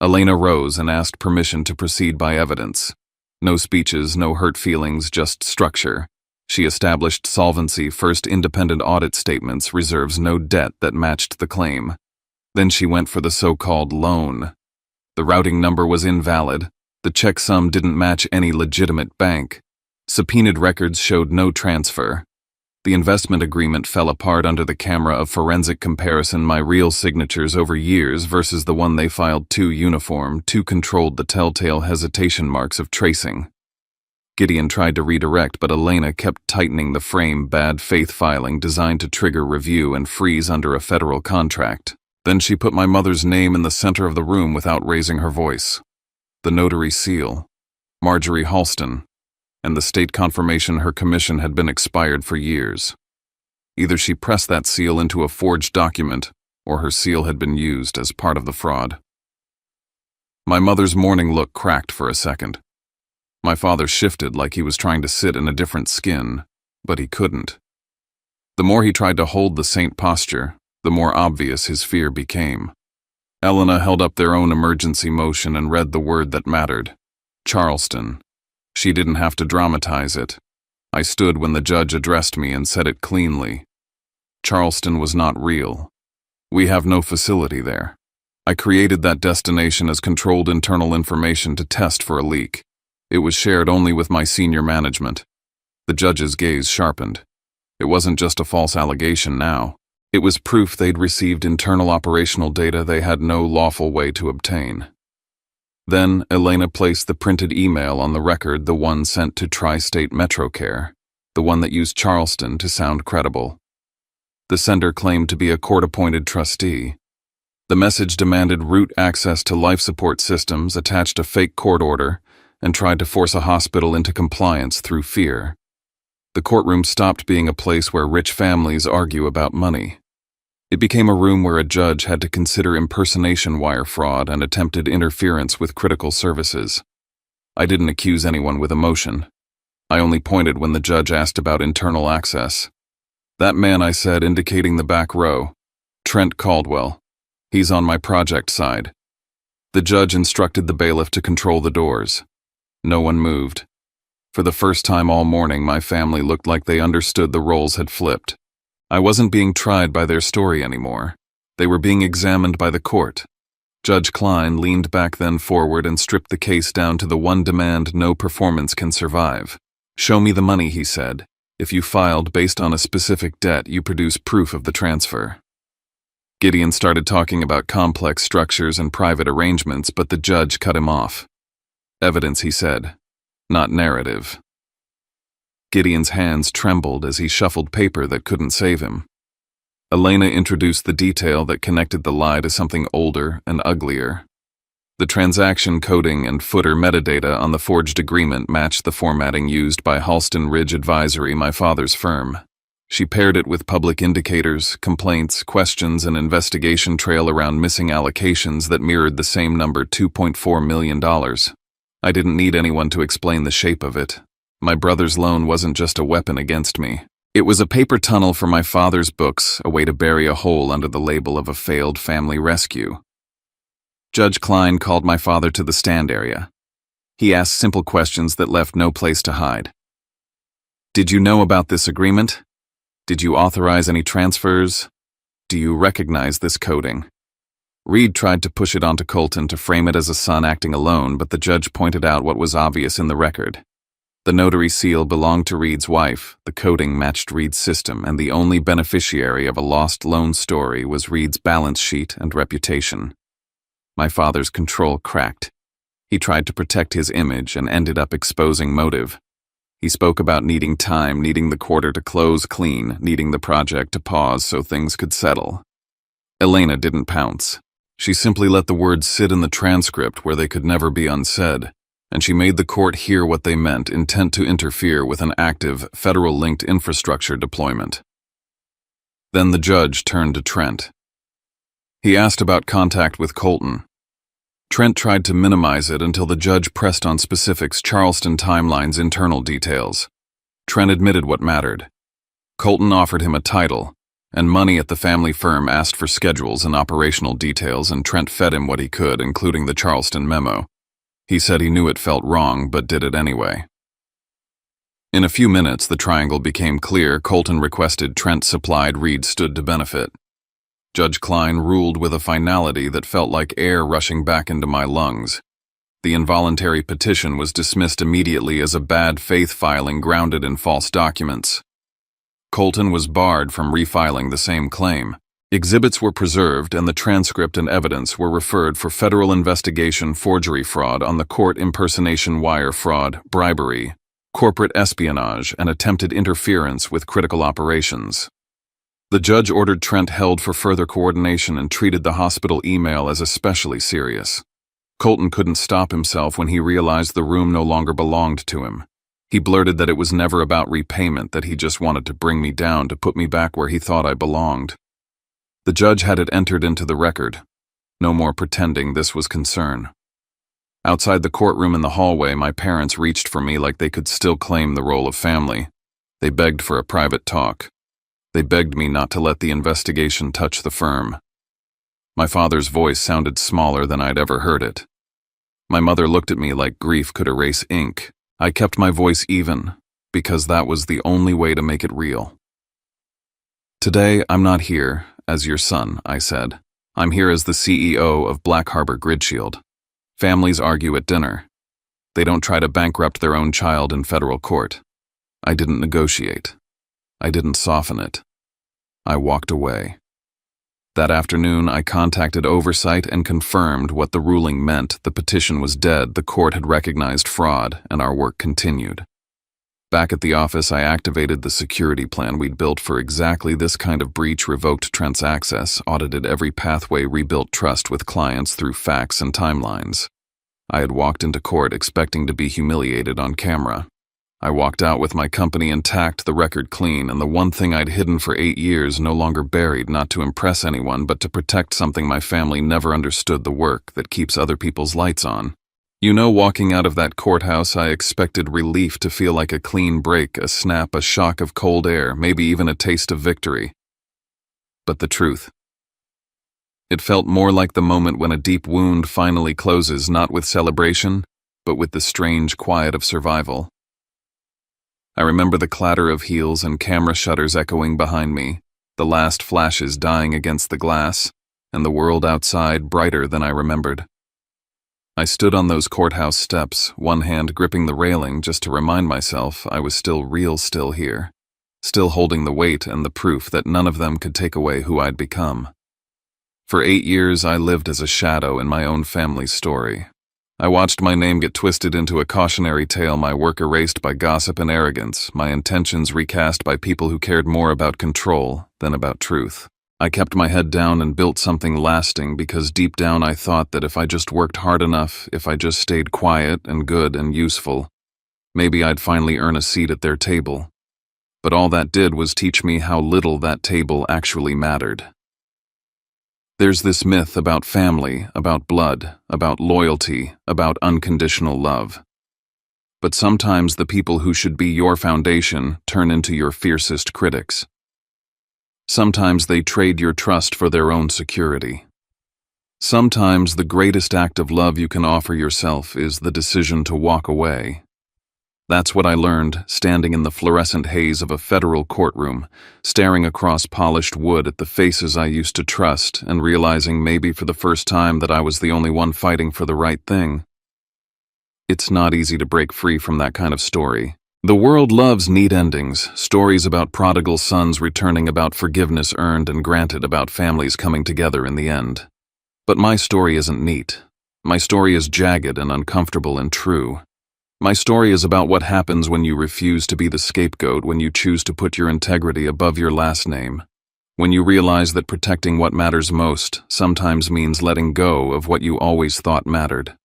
Elena rose and asked permission to proceed by evidence. No speeches, no hurt feelings, just structure. She established solvency, first independent audit statements, reserves no debt that matched the claim. Then she went for the so-called loan. The routing number was invalid. The check sum didn't match any legitimate bank. Subpoenaed records showed no transfer. The investment agreement fell apart under the camera of forensic comparison, my real signatures over years versus the one they filed, too uniform, too controlled, the telltale hesitation marks of tracing. Gideon tried to redirect, but Elena kept tightening the frame, bad faith filing designed to trigger review and freeze under a federal contract. Then she put my mother's name in the center of the room without raising her voice. The notary seal, Marjorie Halston, and the state confirmation her commission had been expired for years. Either she pressed that seal into a forged document, or her seal had been used as part of the fraud. My mother's morning look cracked for a second. My father shifted like he was trying to sit in a different skin, but he couldn't. The more he tried to hold the saint posture, the more obvious his fear became. Elena held up their own emergency motion and read the word that mattered. Charleston. She didn't have to dramatize it. I stood when the judge addressed me and said it cleanly. Charleston was not real. We have no facility there. I created that destination as controlled internal information to test for a leak. It was shared only with my senior management. The judge's gaze sharpened. It wasn't just a false allegation now. It was proof they'd received internal operational data they had no lawful way to obtain. Then, Elena placed the printed email on the record, the one sent to Tri-State MetroCare, the one that used Charleston to sound credible. The sender claimed to be a court-appointed trustee. The message demanded root access to life support systems, attached a fake court order, and tried to force a hospital into compliance through fear. The courtroom stopped being a place where rich families argue about money. It became a room where a judge had to consider impersonation wire fraud and attempted interference with critical services. I didn't accuse anyone with emotion. I only pointed when the judge asked about internal access. That man, I said, indicating the back row. Trent Caldwell. He's on my project side. The judge instructed the bailiff to control the doors. No one moved. For the first time all morning, my family looked like they understood the roles had flipped. I wasn't being tried by their story anymore. They were being examined by the court. Judge Klein leaned back then forward and stripped the case down to the one demand no performance can survive. Show me the money, he said. If you filed based on a specific debt, you produce proof of the transfer. Gideon started talking about complex structures and private arrangements, but the judge cut him off. Evidence, he said, not narrative. Gideon's hands trembled as he shuffled paper that couldn't save him. Elena introduced the detail that connected the lie to something older and uglier. The transaction coding and footer metadata on the forged agreement matched the formatting used by Halston Ridge Advisory, my father's firm. She paired it with public indicators, complaints, questions, and investigation trail around missing allocations that mirrored the same number, $2.4 million. I didn't need anyone to explain the shape of it. My brother's loan wasn't just a weapon against me. It was a paper tunnel for my father's books, a way to bury a hole under the label of a failed family rescue. Judge Klein called my father to the stand area. He asked simple questions that left no place to hide. Did you know about this agreement? Did you authorize any transfers? Do you recognize this coding? Reed tried to push it onto Colton to frame it as a son acting alone, but the judge pointed out what was obvious in the record. The notary seal belonged to Reed's wife, the coding matched Reed's system, and the only beneficiary of a lost loan story was Reed's balance sheet and reputation. My father's control cracked. He tried to protect his image and ended up exposing motive. He spoke about needing time, needing the quarter to close clean, needing the project to pause so things could settle. Elena didn't pounce. She simply let the words sit in the transcript where they could never be unsaid, and she made the court hear what they meant, intent to interfere with an active, federal-linked infrastructure deployment. Then the judge turned to Trent. He asked about contact with Colton. Trent tried to minimize it until the judge pressed on specifics, Charleston timeline's internal details. Trent admitted what mattered. Colton offered him a title, and money at the family firm asked for schedules and operational details, and Trent fed him what he could, including the Charleston memo. He said he knew it felt wrong, but did it anyway. In a few minutes, the triangle became clear. Colton requested, Trent supplied, Reed stood to benefit. Judge Klein ruled with a finality that felt like air rushing back into my lungs. The involuntary petition was dismissed immediately as a bad faith filing grounded in false documents. Colton was barred from refiling the same claim. Exhibits were preserved and the transcript and evidence were referred for federal investigation, forgery fraud on the court, impersonation, wire fraud, bribery, corporate espionage, and attempted interference with critical operations. The judge ordered Trent held for further coordination and treated the hospital email as especially serious. Colton couldn't stop himself when he realized the room no longer belonged to him. He blurted that it was never about repayment, that he just wanted to bring me down, to put me back where he thought I belonged. The judge had it entered into the record. No more pretending this was concern. Outside the courtroom in the hallway, my parents reached for me like they could still claim the role of family. They begged for a private talk. They begged me not to let the investigation touch the firm. My father's voice sounded smaller than I'd ever heard it. My mother looked at me like grief could erase ink. I kept my voice even, because that was the only way to make it real. Today, I'm not here as your son, I said. I'm here as the CEO of Black Harbor Gridshield. Families argue at dinner. They don't try to bankrupt their own child in federal court. I didn't negotiate. I didn't soften it. I walked away. That afternoon, I contacted oversight and confirmed what the ruling meant. The petition was dead, the court had recognized fraud, and our work continued. Back at the office, I activated the security plan we'd built for exactly this kind of breach, revoked Trent's access, audited every pathway, rebuilt trust with clients through facts and timelines. I had walked into court expecting to be humiliated on camera. I walked out with my company intact, the record clean, and the one thing I'd hidden for 8 years no longer buried, not to impress anyone, but to protect something my family never understood: the work that keeps other people's lights on. You know, walking out of that courthouse, I expected relief, to feel like a clean break, a snap, a shock of cold air, maybe even a taste of victory. But the truth. It felt more like the moment when a deep wound finally closes, not with celebration, but with the strange quiet of survival. I remember the clatter of heels and camera shutters echoing behind me, the last flashes dying against the glass, and the world outside brighter than I remembered. I stood on those courthouse steps, one hand gripping the railing, just to remind myself I was still real, still here, still holding the weight and the proof that none of them could take away who I'd become. For 8 years, I lived as a shadow in my own family's story. I watched my name get twisted into a cautionary tale, my work erased by gossip and arrogance, my intentions recast by people who cared more about control than about truth. I kept my head down and built something lasting because deep down I thought that if I just worked hard enough, if I just stayed quiet and good and useful, maybe I'd finally earn a seat at their table. But all that did was teach me how little that table actually mattered. There's this myth about family, about blood, about loyalty, about unconditional love. But sometimes the people who should be your foundation turn into your fiercest critics. Sometimes they trade your trust for their own security. Sometimes the greatest act of love you can offer yourself is the decision to walk away. That's what I learned standing in the fluorescent haze of a federal courtroom, staring across polished wood at the faces I used to trust and realizing maybe for the first time that I was the only one fighting for the right thing. It's not easy to break free from that kind of story. The world loves neat endings, stories about prodigal sons returning, about forgiveness earned and granted, about families coming together in the end. But my story isn't neat. My story is jagged and uncomfortable and true. My story is about what happens when you refuse to be the scapegoat, when you choose to put your integrity above your last name, when you realize that protecting what matters most sometimes means letting go of what you always thought mattered.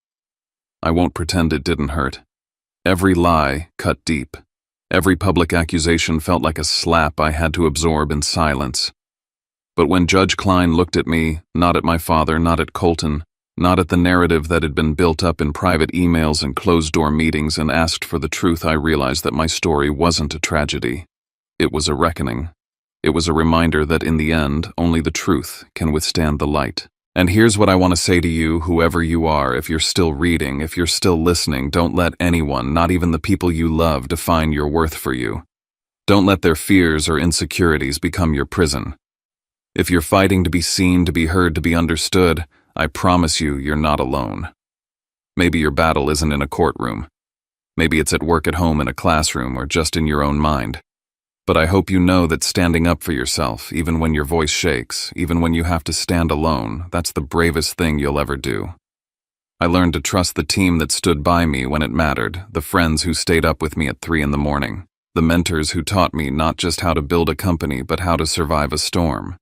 I won't pretend it didn't hurt. Every lie cut deep. Every public accusation felt like a slap I had to absorb in silence. But when Judge Klein looked at me, not at my father, not at Colton, not at the narrative that had been built up in private emails and closed-door meetings, and asked for the truth, I realized that my story wasn't a tragedy. It was a reckoning. It was a reminder that in the end, only the truth can withstand the light. And here's what I want to say to you, whoever you are, if you're still reading, if you're still listening, don't let anyone, not even the people you love, define your worth for you. Don't let their fears or insecurities become your prison. If you're fighting to be seen, to be heard, to be understood, I promise you, you're not alone. Maybe your battle isn't in a courtroom. Maybe it's at work, at home, in a classroom, or just in your own mind. But I hope you know that standing up for yourself, even when your voice shakes, even when you have to stand alone, that's the bravest thing you'll ever do. I learned to trust the team that stood by me when it mattered, the friends who stayed up with me at 3 a.m, the mentors who taught me not just how to build a company but how to survive a storm,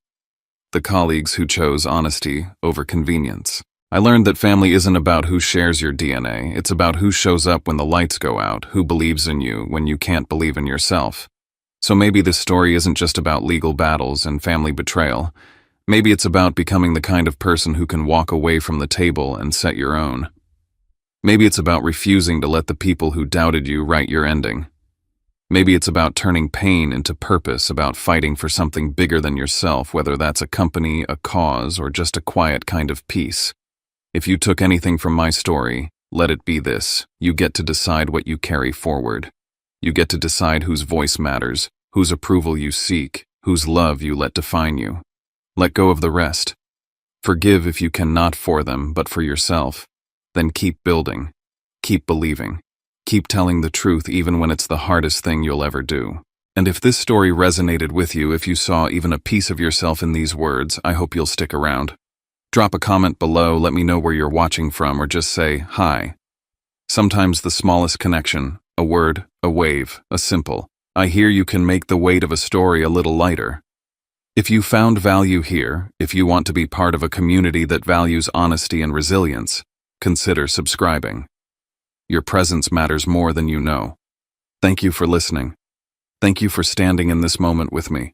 the colleagues who chose honesty over convenience. I learned that family isn't about who shares your DNA, it's about who shows up when the lights go out, who believes in you when you can't believe in yourself. So maybe this story isn't just about legal battles and family betrayal. Maybe it's about becoming the kind of person who can walk away from the table and set your own. Maybe it's about refusing to let the people who doubted you write your ending. Maybe it's about turning pain into purpose, about fighting for something bigger than yourself, whether that's a company, a cause, or just a quiet kind of peace. If you took anything from my story, let it be this: you get to decide what you carry forward. You get to decide whose voice matters, whose approval you seek, whose love you let define you. Let go of the rest. Forgive if you cannot for them, but for yourself. Then keep building. Keep believing. Keep telling the truth even when it's the hardest thing you'll ever do. And if this story resonated with you, if you saw even a piece of yourself in these words, I hope you'll stick around. Drop a comment below, let me know where you're watching from, or just say, hi. Sometimes the smallest connection, a word, a wave, a simple "I hear you" can make the weight of a story a little lighter. If you found value here, if you want to be part of a community that values honesty and resilience, consider subscribing. Your presence matters more than you know. Thank you for listening. Thank you for standing in this moment with me.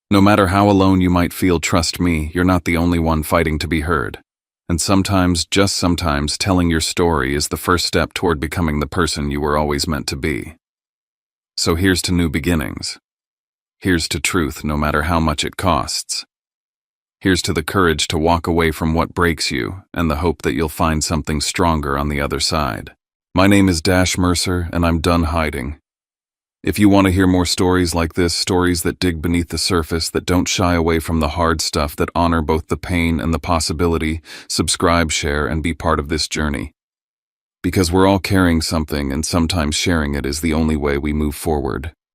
No matter how alone you might feel, trust me, you're not the only one fighting to be heard. And sometimes, just sometimes, telling your story is the first step toward becoming the person you were always meant to be. So here's to new beginnings. Here's to truth, no matter how much it costs. Here's to the courage to walk away from what breaks you, and the hope that you'll find something stronger on the other side. My name is Dash Mercer, and I'm done hiding. If you want to hear more stories like this, stories that dig beneath the surface, that don't shy away from the hard stuff, that honor both the pain and the possibility, subscribe, share, and be part of this journey. Because we're all carrying something, and sometimes sharing it is the only way we move forward.